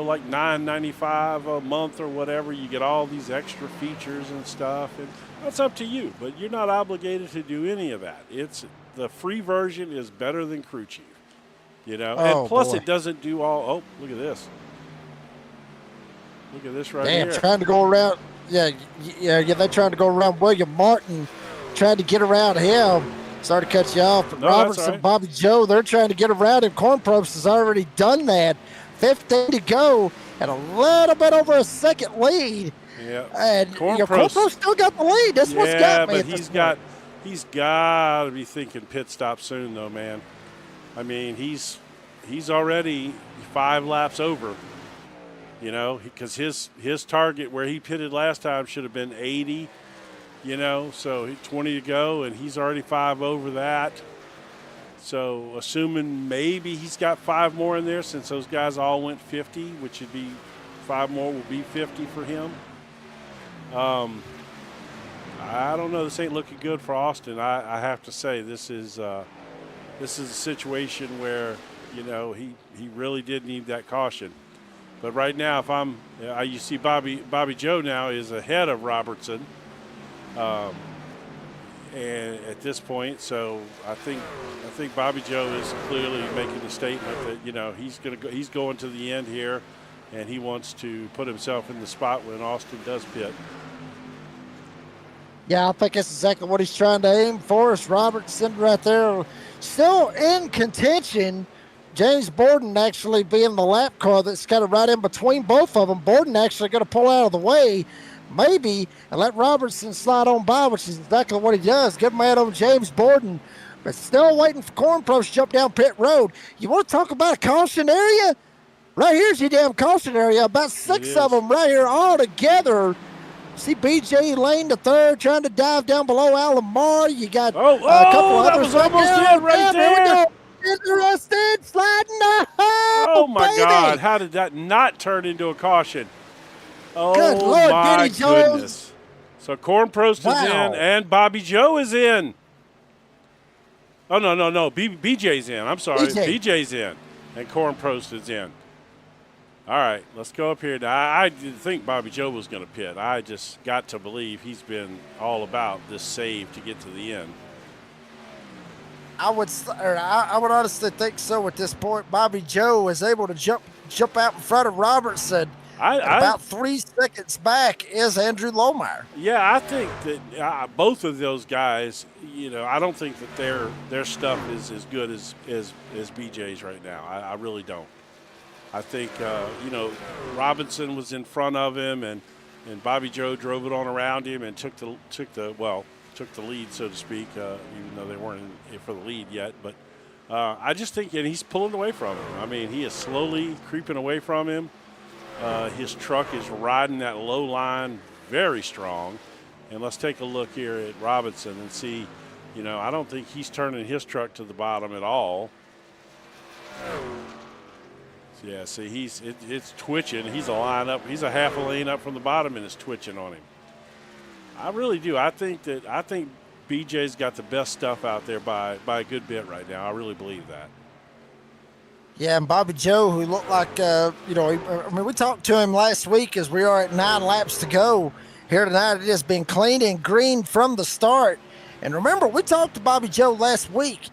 like $9.95 a month or whatever, you get all these extra features and stuff, and that's up to you. But you're not obligated to do any of that. The free version is better than crew chief, and plus it doesn't do all. Oh, look at this. Look at this right here. Trying to go around. Yeah, they're trying to go around William Martin. Trying to get around him, Sorry to cut you off, but No, that's Robertson, all right. Bobby Joe, they're trying to get around him. Cornprost has already done that. 15 to go and a little bit over a second lead. Yeah. And Cornprost still got the lead. That's what's got me. But he's got to be thinking pit stop soon, though, man. I mean, he's already 5 laps over. You know, because his target where he pitted last time should have been 80. You know, so 20 to go, and he's already 5 over that. So assuming maybe he's got 5 more in there, since those guys all went 50, which would be 5 more will be 50 for him. I don't know. This ain't looking good for Austin. I have to say this is a situation where, you know, he really did need that caution. But right now, you see Bobby Joe now is ahead of Robertson. And at this point, so I think Bobby Joe is clearly making a statement that, you know, he's going to the end here, and he wants to put himself in the spot when Austin does pit. Yeah, I think that's exactly what he's trying to aim for. Is Robertson right there, still in contention. James Borden actually being the lap car that's kind of right in between both of them. Borden actually going to pull out of the way, maybe, and let Robertson slide on by, which is exactly what he does. Good man on James Borden, but still waiting for Cornprost to jump down pit road. You want to talk about a caution area? Right here's your damn caution area. About 6 of them right here all together. See BJ Lane the third trying to dive down below Alan Marr. You got a couple that others was almost it right there. Interested, sliding down. Oh my baby. God! How did that not turn into a caution? Oh, good Lord, my Benny Jones. goodness! So Cornprost is in, and Bobby Joe is in. Oh no! BJ's in. I'm sorry, BJ's in, and Cornprost is in. All right, let's go up here. Now, I didn't think Bobby Joe was going to pit. I just got to believe he's been all about this save to get to the end. I would honestly think so at this point. Bobby Joe is able to jump out in front of Robertson. About 3 seconds back is Andrew Lohmeyer. Yeah, I think that both of those guys, you know, I don't think that their stuff is as good as BJ's right now. I really don't. I think, you know, Robinson was in front of him, and Bobby Joe drove it on around him and took the lead, so to speak, even though they weren't in for the lead yet. But I just think, and he's pulling away from him. I mean, he is slowly creeping away from him. His truck is riding that low line very strong. And let's take a look here at Robinson and see, you know, I don't think he's turning his truck to the bottom at all. Yeah, see, it's twitching. He's a half a lane up from the bottom, and it's twitching on him. I really do. I think BJ's got the best stuff out there by a good bit right now. I really believe that. Yeah, and Bobby Joe, who looked like, you know, I mean, we talked to him last week as we are at 9 laps to go. Here tonight, it has been clean and green from the start. And remember, we talked to Bobby Joe last week.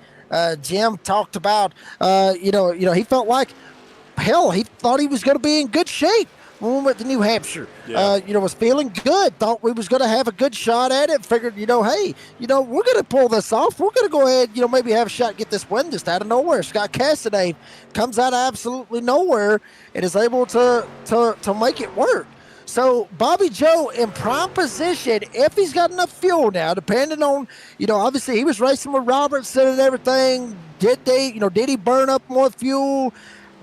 Jim talked about, you know, he felt like, hell, he thought he was going to be in good shape when we went to New Hampshire. Yeah. You know, was feeling good, thought we was going to have a good shot at it, figured, you know, hey, you know, we're going to pull this off. We're going to go ahead, you know, maybe have a shot, get this win just out of nowhere. Scott Cassidy comes out of absolutely nowhere and is able to make it work. So Bobby Joe in prime position, if he's got enough fuel now, depending on, you know, obviously he was racing with Robertson and everything. Did he burn up more fuel?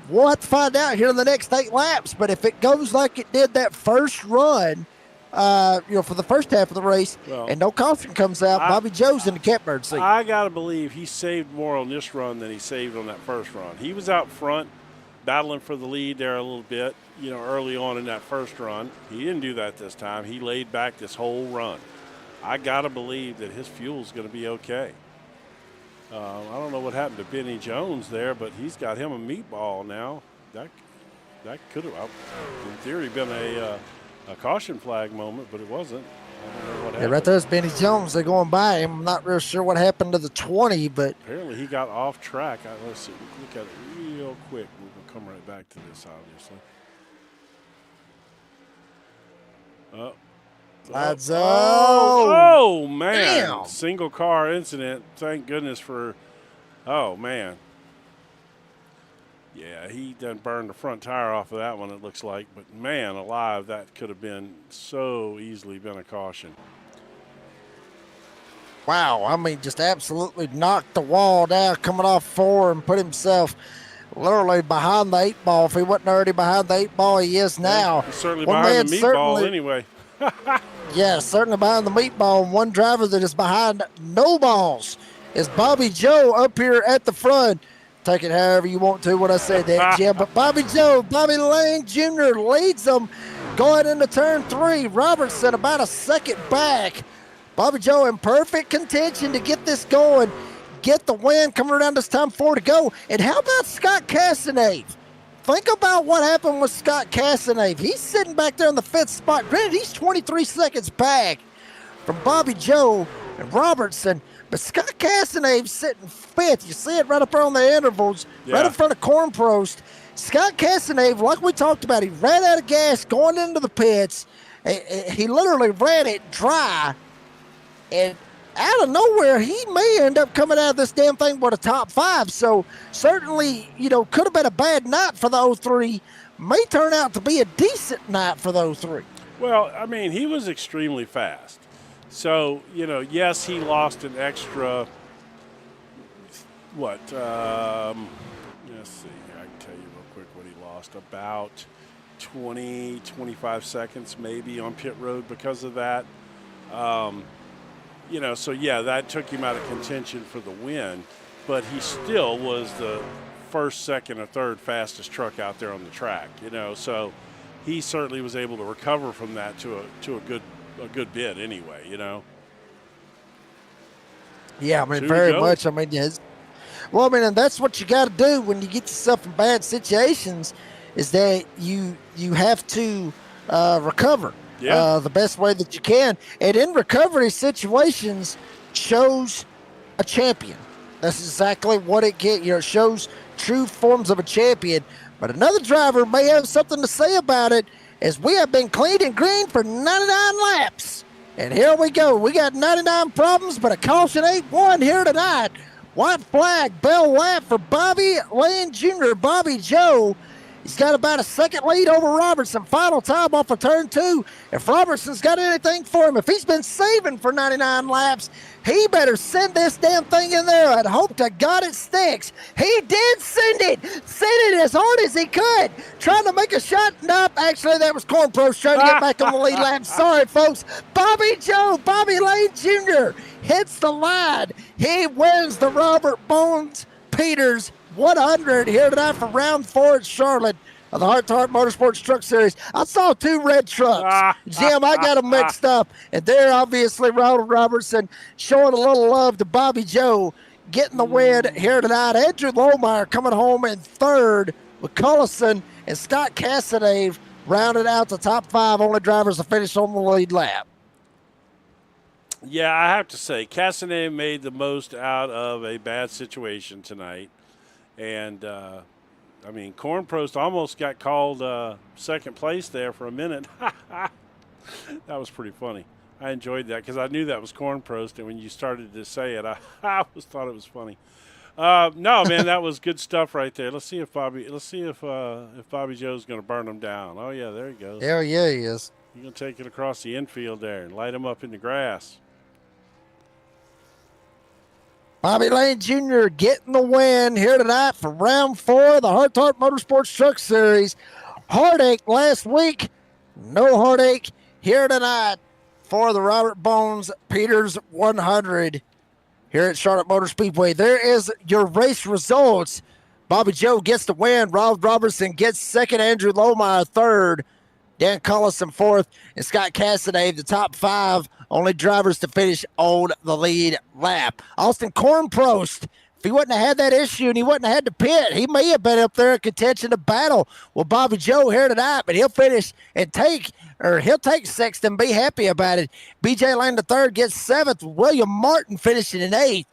We'll have to find out here in the next 8 laps. But if it goes like it did that first run, you know, for the first half of the race, and no caution comes out, Bobby Joe's in the catbird seat. I got to believe he saved more on this run than he saved on that first run. He was out front battling for the lead there a little bit, you know, early on in that first run. He didn't do that this time. He laid back this whole run. I got to believe that his fuel's going to be okay. I don't know what happened to Benny Jones there, but he's got him a meatball now. That could have, in theory, been a caution flag moment, but it wasn't. I don't know what happened. Yeah, right there's Benny Jones. They're going by him. I'm not real sure what happened to the 20, but apparently he got off track. Let's see. Look at it real quick. We'll come right back to this, obviously. Oh, man. Damn. Single car incident. Thank goodness for, oh, man. Yeah, he done burned the front tire off of that one, it looks like. But, man, alive, that could have been so easily been a caution. Wow, I mean, just absolutely knocked the wall down coming off 4 and put himself literally behind the 8 ball. If he wasn't already behind the 8 ball, he is now. He's certainly behind the meatball anyway. Yeah, certainly behind the meatball. And one driver that is behind no balls is Bobby Joe up here at the front. Take it however you want to when I say that, Jim. But Bobby Lane Jr. leads them going into turn 3. Robertson about a second back. Bobby Joe in perfect contention to get this going, get the win coming around this time 4 to go. And how about Scott Castanave? Think about what happened with Scott Castanave. He's sitting back there in the 5th spot. Granted, he's 23 seconds back from Bobby Joe and Robertson. But Scott Castanave sitting 5th. You see it right up there on the intervals, right in front of Cornprost. Scott Castanave, like we talked about, he ran out of gas going into the pits. He literally ran it dry. And out of nowhere, he may end up coming out of this damn thing with a top 5. So certainly, could have been a bad night for the 03. May turn out to be a decent night for the 03. Well, I mean, he was extremely fast. So, yes, he lost an extra, let's see, I can tell you real quick what he lost. About 20, 25 seconds maybe on pit road because of that. So, yeah, that took him out of contention for the win. But he still was the first, second, or third fastest truck out there on the track, So he certainly was able to recover from that to a good bit anyway, Yeah, I mean, very much. I mean, yes. Well, I mean, and that's what you got to do when you get yourself in bad situations is that you have to recover the best way that you can. And in recovery situations shows a champion. That's exactly what it gets. It shows true forms of a champion. But another driver may have something to say about it, as we have been clean and green for 99 laps. And here we go. We got 99 problems, but a caution ain't won here tonight. White flag, bell lap for Bobby Lane Jr., Bobby Joe. He's got about a second lead over Robertson. Final time off of turn 2. If Robertson's got anything for him, if he's been saving for 99 laps, he better send this damn thing in there and hope to God it sticks. He did send it as hard as he could. Trying to make a shot. Nope, actually that was Cornprost trying to get back on the lead lap. Sorry, folks. Bobby Lane Jr. hits the line. He wins the Robert Bones Peters 100 here tonight for round 4 at Charlotte of the Rd4 Motorsports Truck Series. I saw 2 red trucks. Jim, I got them mixed up. And there, obviously, Ronald Robertson showing a little love to Bobby Joe, getting the win here tonight. Andrew Lohmeyer coming home in 3rd with Cullison and Scott Castanave rounded out the top 5 only drivers to finish on the lead lap. Yeah, I have to say, Castanave made the most out of a bad situation tonight. And, Cornprost almost got called second place there for a minute. That was pretty funny. I enjoyed that because I knew that was Cornprost, and when you started to say it, I always thought it was funny. No, man, that was good stuff right there. Let's see if Bobby Joe's going to burn him down. Oh, yeah, there he goes. Hell yeah, he is. You're going to take it across the infield there and light him up in the grass. Bobby Lane Jr. getting the win here tonight for round 4 of the Rd4 Motorsports Truck Series. Heartache last week, no heartache here tonight for the Robert Bones Peters 100 here at Charlotte Motor Speedway. There is your race results. Bobby Joe gets the win. Ronald Robertson gets 2nd. Andrew Lohmeyer 3rd. Dan Cullison 4th. And Scott Castanave, the top 5 only drivers to finish on the lead lap. Austin Cornprost, if he wouldn't have had that issue and he wouldn't have had to pit, he may have been up there in contention to battle with Bobby Joe here tonight, but he'll finish and take 6th and be happy about it. BJ Lane III gets 7th. William Martin finishing in 8th.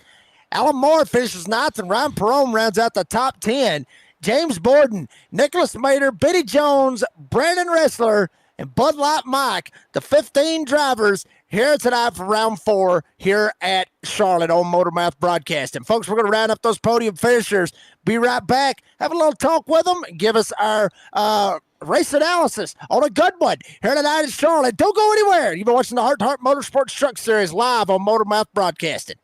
Alan Moore finishes 9th, and Ryan Perone rounds out the top 10. James Borden, Nicholas Mater, Benny Jones, Brandon Ressler, and Bud Light Mike, the 15 drivers here tonight for round 4 here at Charlotte on MotorMouth Broadcasting. Folks, we're going to round up those podium finishers. Be right back. Have a little talk with them. Give us our race analysis on a good one here tonight in Charlotte. Don't go anywhere. You've been watching the Rd4 Motorsports Truck Series live on MotorMouth Broadcasting.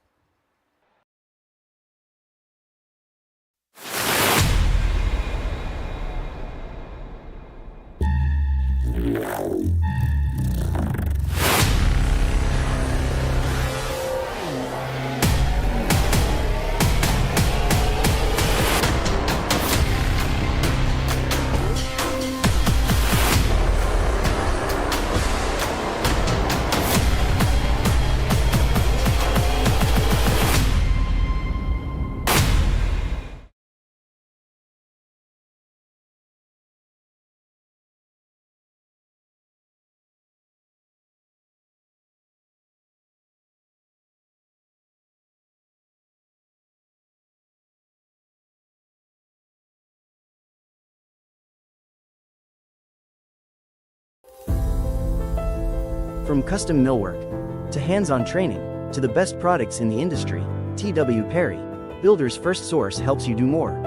From custom millwork to hands-on training to the best products in the industry, TW Perry, Builder's First Source, helps you do more.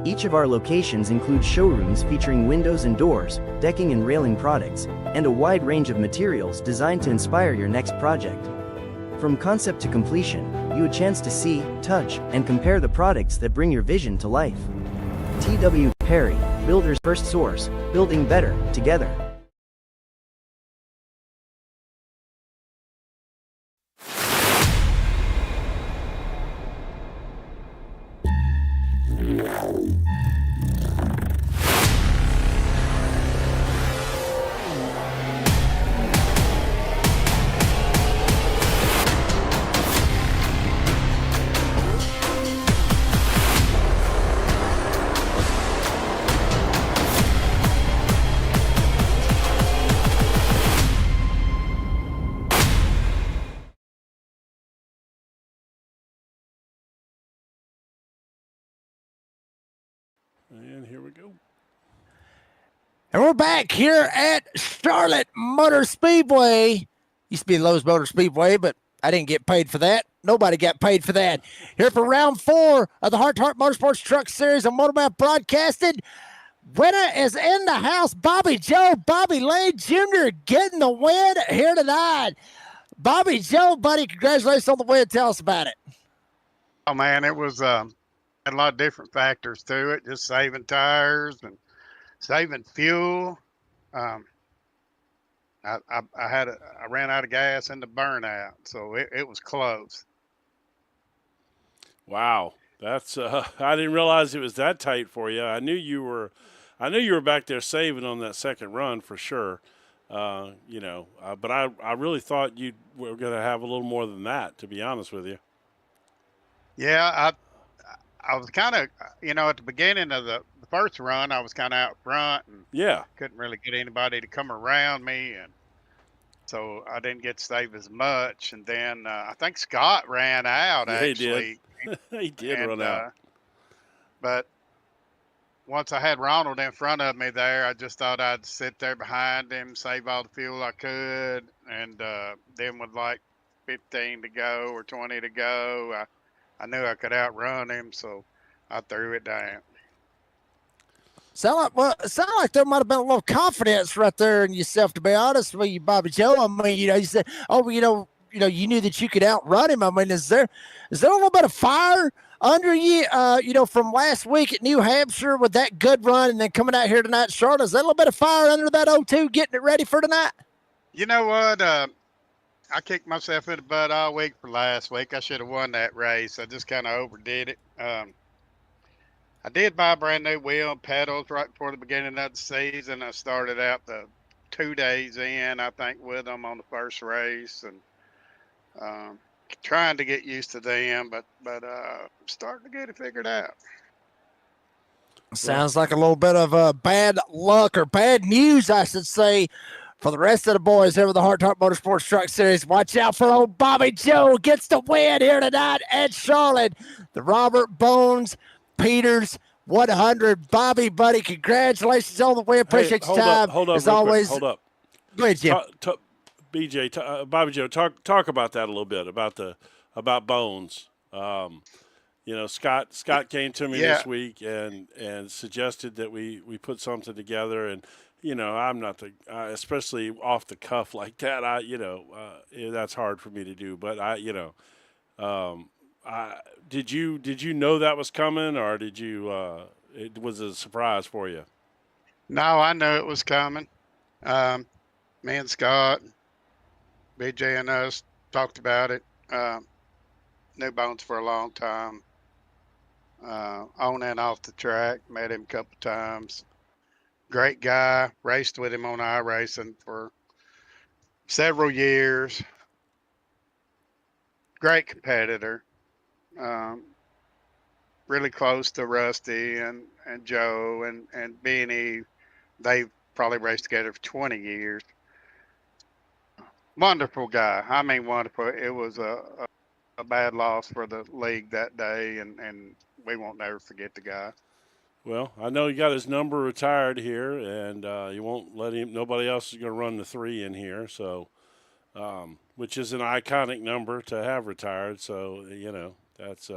Each of our locations includes showrooms featuring windows and doors, decking and railing products, and a wide range of materials designed to inspire your next project. From concept to completion, you have a chance to see, touch, and compare the products that bring your vision to life. TW Perry, Builder's First Source, building better together. And here we go. And we're back here at Charlotte Motor Speedway. Used to be Lowe's Motor Speedway, but I didn't get paid for that. Nobody got paid for that. Here for round 4 of the Rd4 Motorsports Truck Series on MotorMouth Broadcasting. Winner is in the house. Bobby Joe, Bobby Lane Jr. getting the win here tonight. Bobby Joe, buddy, congratulations on the win. Tell us about it. Oh, man, it was had a lot of different factors to it, just saving tires and saving fuel. I ran out of gas in the burnout, so it was close. Wow, that's I didn't realize it was that tight for you. I knew you were back there saving on that second run for sure. But I really thought you were going to have a little more than that, to be honest with you. Yeah, I was kind of, at the beginning of the first run, I was kind of out front and couldn't really get anybody to come around me, and so I didn't get to save as much. And then I think Scott ran out, actually. He did. He did run out. But once I had Ronald in front of me there, I just thought I'd sit there behind him, save all the fuel I could, and then with like 15 to go or 20 to go, I knew I could outrun him, so I threw it down. Sound like there might have been a little confidence right there in yourself, to be honest with you, Bobby Joe. I mean, you said, you knew that you could outrun him. I mean, is there a little bit of fire under you, from last week at New Hampshire with that good run and then coming out here tonight in Charlotte? Is there a little bit of fire under that O2 getting it ready for tonight? You know what? I kicked myself in the butt all week for last week. I should have won that race. I just kind of overdid it. I did buy a brand new wheel and pedals right before the beginning of the season. I started out the 2 days in, I think, with them on the first race, and trying to get used to them, but starting to get it figured out. Sounds like a little bit of bad luck or bad news, I should say, for the rest of the boys here with the Rd4 Motorsports Truck Series. Watch out for old Bobby Joe gets the win here tonight at Charlotte. The Robert Bones Peters 100. Bobby, buddy, congratulations on the win. Appreciate your time. Hold up, as always. Hold up. Go ahead, Jim. BJ, Bobby Joe, talk about that a little bit about Bones. Scott came to me Yeah. this week and suggested that we put something together, and I'm not especially off the cuff like that. That's hard for me to do, but did you know that was coming, or did you? It was a surprise for you. No, I knew it was coming. Me and Scott, BJ, and us talked about it. Knew Bones for a long time. On and off the track, met him a couple times. Great guy. Raced with him on iRacing for several years. Great competitor. Really close to Rusty and Joe and Benny. They probably raced together for 20 years. Wonderful guy. I mean, wonderful. It was a bad loss for the league that day, and we won't never forget the guy. Well, I know he got his number retired here, and you won't let him. Nobody else is going to run the 3 in here, so which is an iconic number to have retired. So that's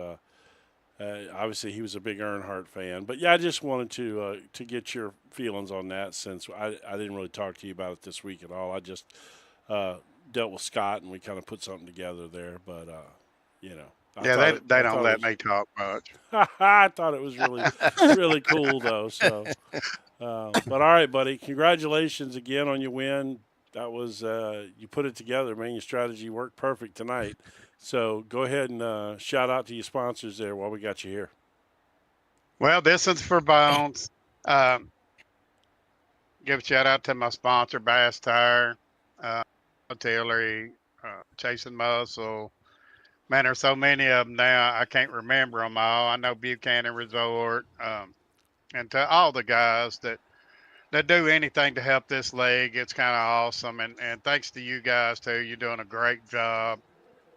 obviously he was a big Earnhardt fan. But yeah, I just wanted to get your feelings on that, since I didn't really talk to you about it this week at all. I just dealt with Scott, and we kind of put something together there. But they don't let me talk much. I thought it was really really cool though. So, but all right, buddy, congratulations again on your win. That was you put it together, man. Your strategy worked perfect tonight. So go ahead and shout out to your sponsors there while we got you here. Well, this is for Bones. Give a shout out to my sponsor, Bass Tire, Artillery, Chasing Muscle. Man, there's so many of them now, I can't remember them all. I know Buchanan Resort, and to all the guys that do anything to help this league. It's kind of awesome. And thanks to you guys, too. You're doing a great job.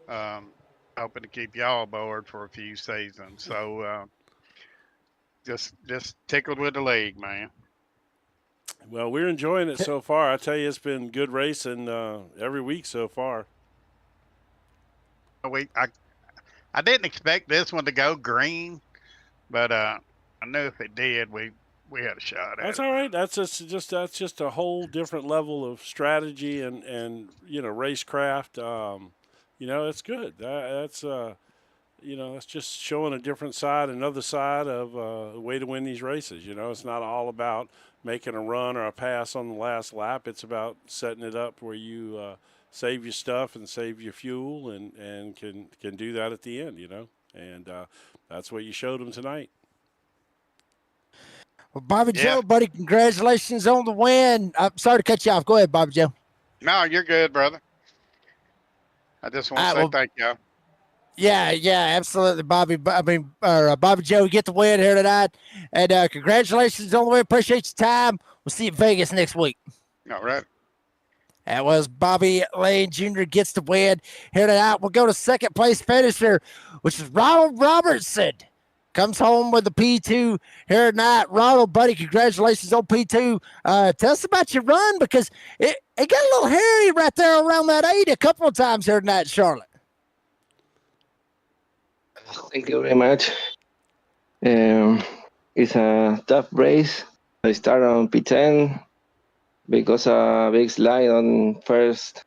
Hoping to keep y'all aboard for a few seasons. So just tickled with the league, man. Well, we're enjoying it so far. I tell you, it's been good racing every week so far. I didn't expect this one to go green, but I knew if it did, we had a shot at it. That's all right. That's just a whole different level of strategy and racecraft. It's good. That's it's just showing a different side, another side of a way to win these races. It's not all about making a run or a pass on the last lap. It's about setting it up where you save your stuff and save your fuel and can do that at the end. And that's what you showed them tonight. Well, Bobby Joe, buddy, congratulations on the win. I'm sorry to cut you off. Go ahead, Bobby Joe. No, you're good, brother. I just want to say thank you. Yeah, absolutely, Bobby. Bobby Joe, you get the win here tonight. And congratulations on the win. Appreciate your time. We'll see you in Vegas next week. All right. That was Bobby Lane Jr. gets the win here tonight. We'll go to second place finisher, which is Ronald Robertson. Comes home with the P2 here tonight. Ronald, buddy, congratulations on P2. Tell us about your run, because it got a little hairy right there around that 8 a couple of times here tonight in Charlotte. Thank you very much. It's a tough race. I started on P10 because a big slide on first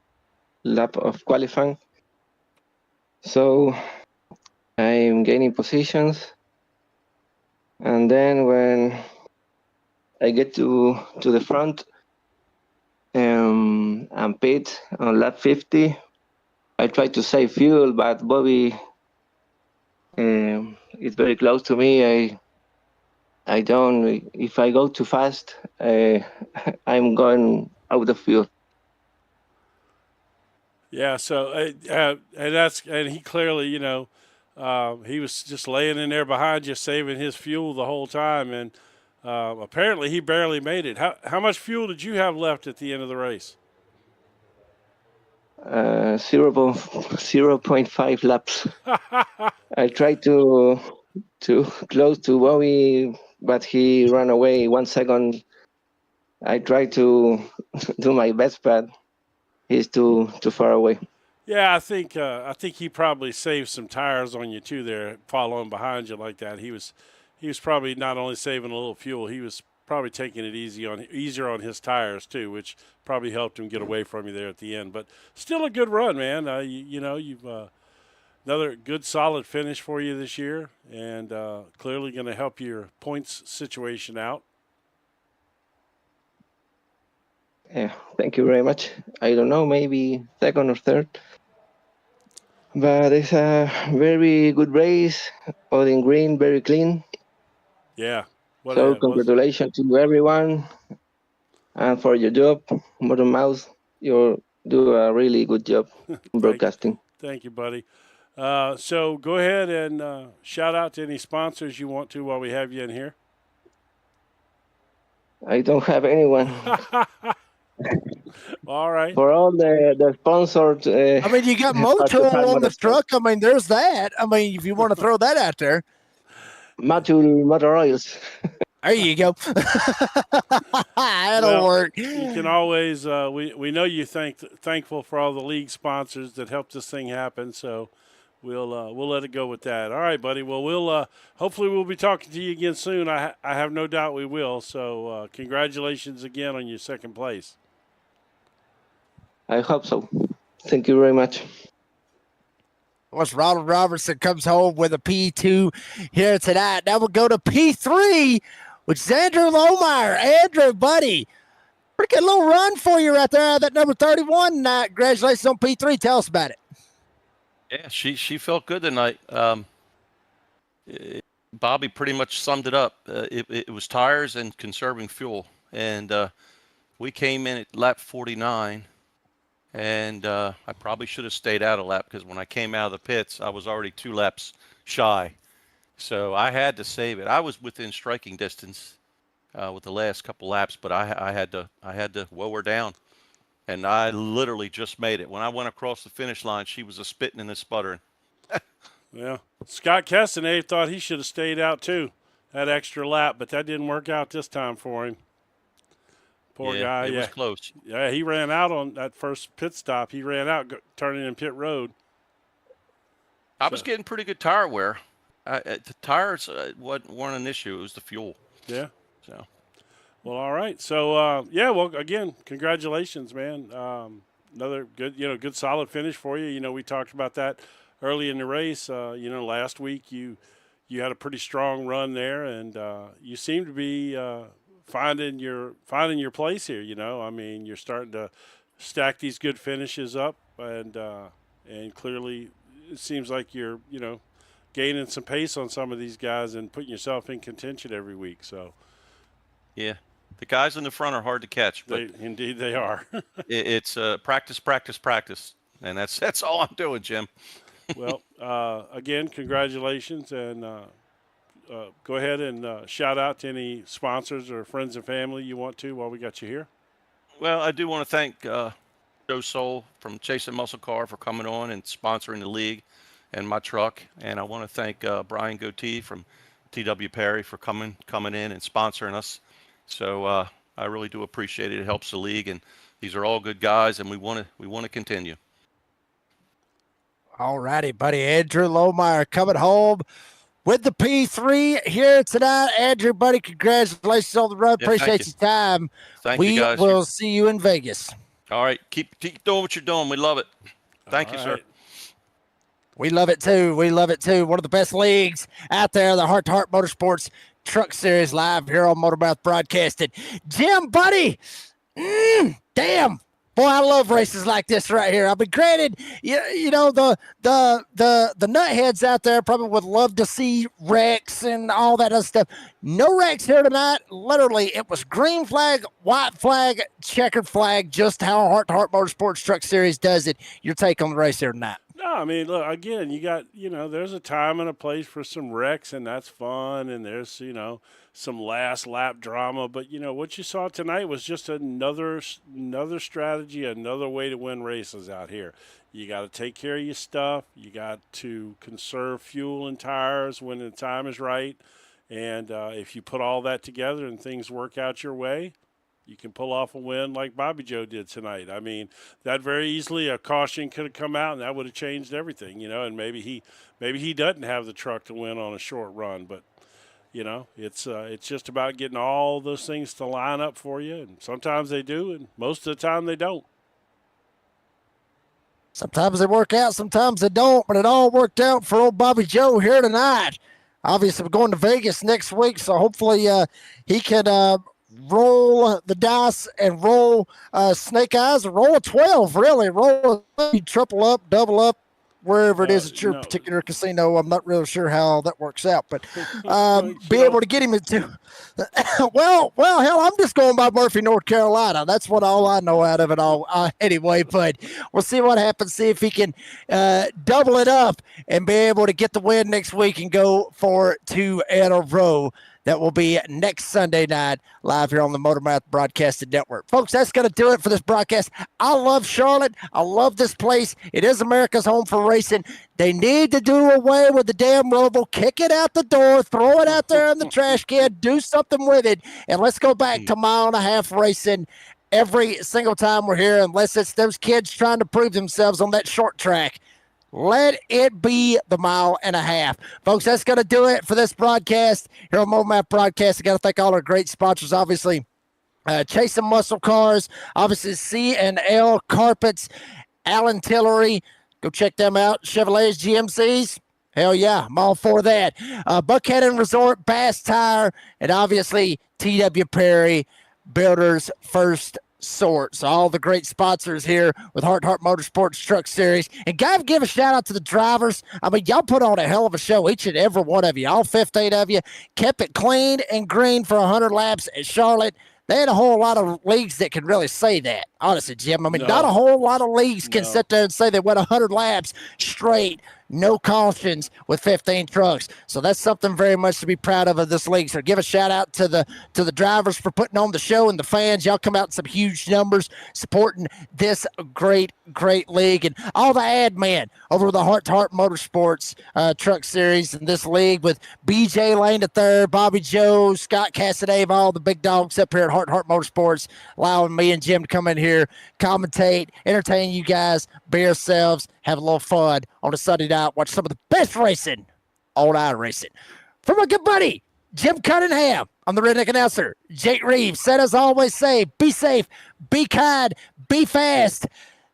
lap of qualifying. So I'm gaining positions. And then when I get to the front and pit on lap 50, I try to save fuel, but Bobby is very close to me. I don't. If I go too fast, I'm going out of fuel. Yeah. So and he clearly, he was just laying in there behind you, saving his fuel the whole time, and apparently he barely made it. How much fuel did you have left at the end of the race? 0.5 laps. I tried to close to Bobby, but he ran away 1 second I try to do my best, but he's too far away. Yeah, I think he probably saved some tires on you too there, following behind you like that. He was probably not only saving a little fuel, he was probably taking it easier on his tires too, which probably helped him get away from you there at the end. But still a good run, man. You've another good solid finish for you this year, and clearly going to help your points situation out. Yeah, thank you very much. I don't know, maybe second or third. But it's a very good race, all in green, very clean. Yeah. So congratulations to everyone, and for your job, MotorMouth. You do a really good job broadcasting. Thank you, buddy. So go ahead and shout out to any sponsors you want to while we have you in here. I don't have anyone. All right. For all the sponsors. I mean, you got Motul on the truck. I mean, there's that. I mean, if you want to throw that out there. Motul Motor Oils. There you go. That'll work. You can always we know you thankful for all the league sponsors that helped this thing happen. So we'll let it go with that. All right, buddy. Well, we'll hopefully we'll be talking to you again soon. I have no doubt we will. So congratulations again on your second place. I hope so. Thank you very much. Once Ronald Robertson comes home with a P2 here tonight. Now we'll go to P3, which is Andrew Lohmeyer. Andrew, buddy, pretty good little run for you right there. That number 31 tonight. Congratulations on P3. Tell us about it. Yeah, she felt good tonight. Bobby pretty much summed it up. It was tires and conserving fuel. And we came in at lap 49. And I probably should have stayed out a lap because when I came out of the pits, I was already 2 laps shy. So I had to save it. I was within striking distance with the last couple laps, but I had to woe her down. And I literally just made it. When I went across the finish line, she was a spitting and a sputtering. Yeah. Scott Castanet thought he should have stayed out too, that extra lap, but that didn't work out this time for him. Poor guy. It was close. Yeah, he ran out on that first pit stop. He ran out turning in pit road. I was getting pretty good tire wear. The tires weren't an issue. It was the fuel. Yeah. So. Well, all right. So, well, again, congratulations, man. Another good solid finish for you. We talked about that early in the race. Last week you had a pretty strong run there, and you seem to be finding your place here. I mean, you're starting to stack these good finishes up, and clearly it seems like you're gaining some pace on some of these guys and putting yourself in contention every week. So, yeah, the guys in the front are hard to catch, but indeed they are. It's practice, and that's all I'm doing, Jim. Well, again, congratulations, and go ahead and shout out to any sponsors or friends and family you want to while we got you here. Well, I do want to thank Joe Soul from Chasing Muscle Car for coming on and sponsoring the league and my truck. And I want to thank Brian Goatee from TW Perry for coming in and sponsoring us. So I really do appreciate it. It helps the league, and these are all good guys, and we want to continue. All righty, buddy. Andrew Lohmeyer coming home with the P3 here tonight. Andrew, buddy, congratulations on the run. Yeah, appreciate your time. Thank you, guys. We will see you in Vegas. All right. Keep doing what you're doing. We love it. Thank you, All sir. right. We love it too. One of the best leagues out there, the Heart to Heart Motorsports Truck Series, live here on MotorMouth Broadcasting. Jim, buddy, damn. Boy, I love races like this right here. I mean, granted, the nutheads out there probably would love to see wrecks and all that other stuff. No wrecks here tonight. Literally, it was green flag, white flag, checkered flag, just how Heart to Heart Motorsports Truck Series does it. Your take on the race here tonight? No, I mean, look, again, you got, there's a time and a place for some wrecks, and that's fun, and there's, some last lap drama. But, what you saw tonight was just another strategy, another way to win races out here. You got to take care of your stuff. You got to conserve fuel and tires when the time is right. And if you put all that together and things work out your way, You can pull off a win like Bobby Joe did tonight. I mean, that very easily a caution could have come out, and that would have changed everything, And maybe he doesn't have the truck to win on a short run, but it's just about getting all those things to line up for you, and sometimes they do, and most of the time they don't. Sometimes they work out, sometimes they don't, but it all worked out for old Bobby Joe here tonight. Obviously, we're going to Vegas next week, so hopefully he can roll the dice and roll snake eyes, or roll a 12, really. Roll a triple up, double up, wherever it is at your particular casino. I'm not really sure how that works out, but be able to get him into well, hell, I'm just going by Murphy, North Carolina. That's all I know out of it all anyway, but we'll see what happens, see if he can double it up and be able to get the win next week and go for 2 in a row. That will be next Sunday night live here on the MotorMouth Broadcasting Network. Folks, that's going to do it for this broadcast. I love Charlotte. I love this place. It is America's home for racing. They need to do away with the damn Roval. Kick it out the door. Throw it out there in the trash can. Do something with it. And let's go back to 1.5 mile racing every single time we're here, unless it's those kids trying to prove themselves on that short track. Let it be the 1.5 miles. Folks, that's going to do it for this broadcast here on MotorMouth Broadcasting. I got to thank all our great sponsors, obviously. Chasing Muscle Cars, obviously C&L Carpets, Allen Tillery. Go check them out. Chevrolets, GMCs. Hell yeah, I'm all for that. Buckhead Resort, Bass Tire, and obviously T.W. Perry, Builders First Sort. So all the great sponsors here with Rd4 Motorsports Truck Series. And gotta give a shout out to the drivers. I mean, y'all put on a hell of a show, each and every one of you. All 15 of you kept it clean and green for 100 laps at Charlotte. They had a whole lot of leagues that can really say that, honestly, Jim. I mean, not a whole lot of leagues can sit there and say they went 100 laps straight, no cautions with 15 trucks. So that's something very much to be proud of this league. So give a shout out to the drivers for putting on the show, and the fans. Y'all come out in some huge numbers supporting this great league, and all the ad men over the Rd4 Motorsports Truck Series in this league with BJ Lane III, Bobby Joe, Scott Cassadave, all the big dogs up here at Rd4 Motorsports, allowing me and Jim to come in here, commentate, entertain you guys, be yourselves, have a little fun on a Sunday night, watch some of the best racing on iRacing. For my good buddy, Jim Cunningham, I'm the redneck announcer, Jake Reeves, said as always say, be safe, be kind, be fast.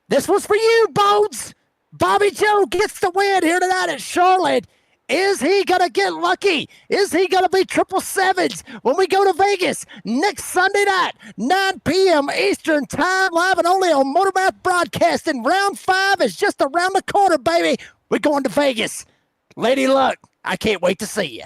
This was for you, Bones. Bobby Joe gets the win here tonight at Charlotte. Is he going to get lucky? Is he going to be 777s when we go to Vegas next Sunday night, 9 p.m. Eastern time, live and only on MotorMouth Broadcasting? Round 5 is just around the corner, baby. We're going to Vegas. Lady Luck, I can't wait to see you.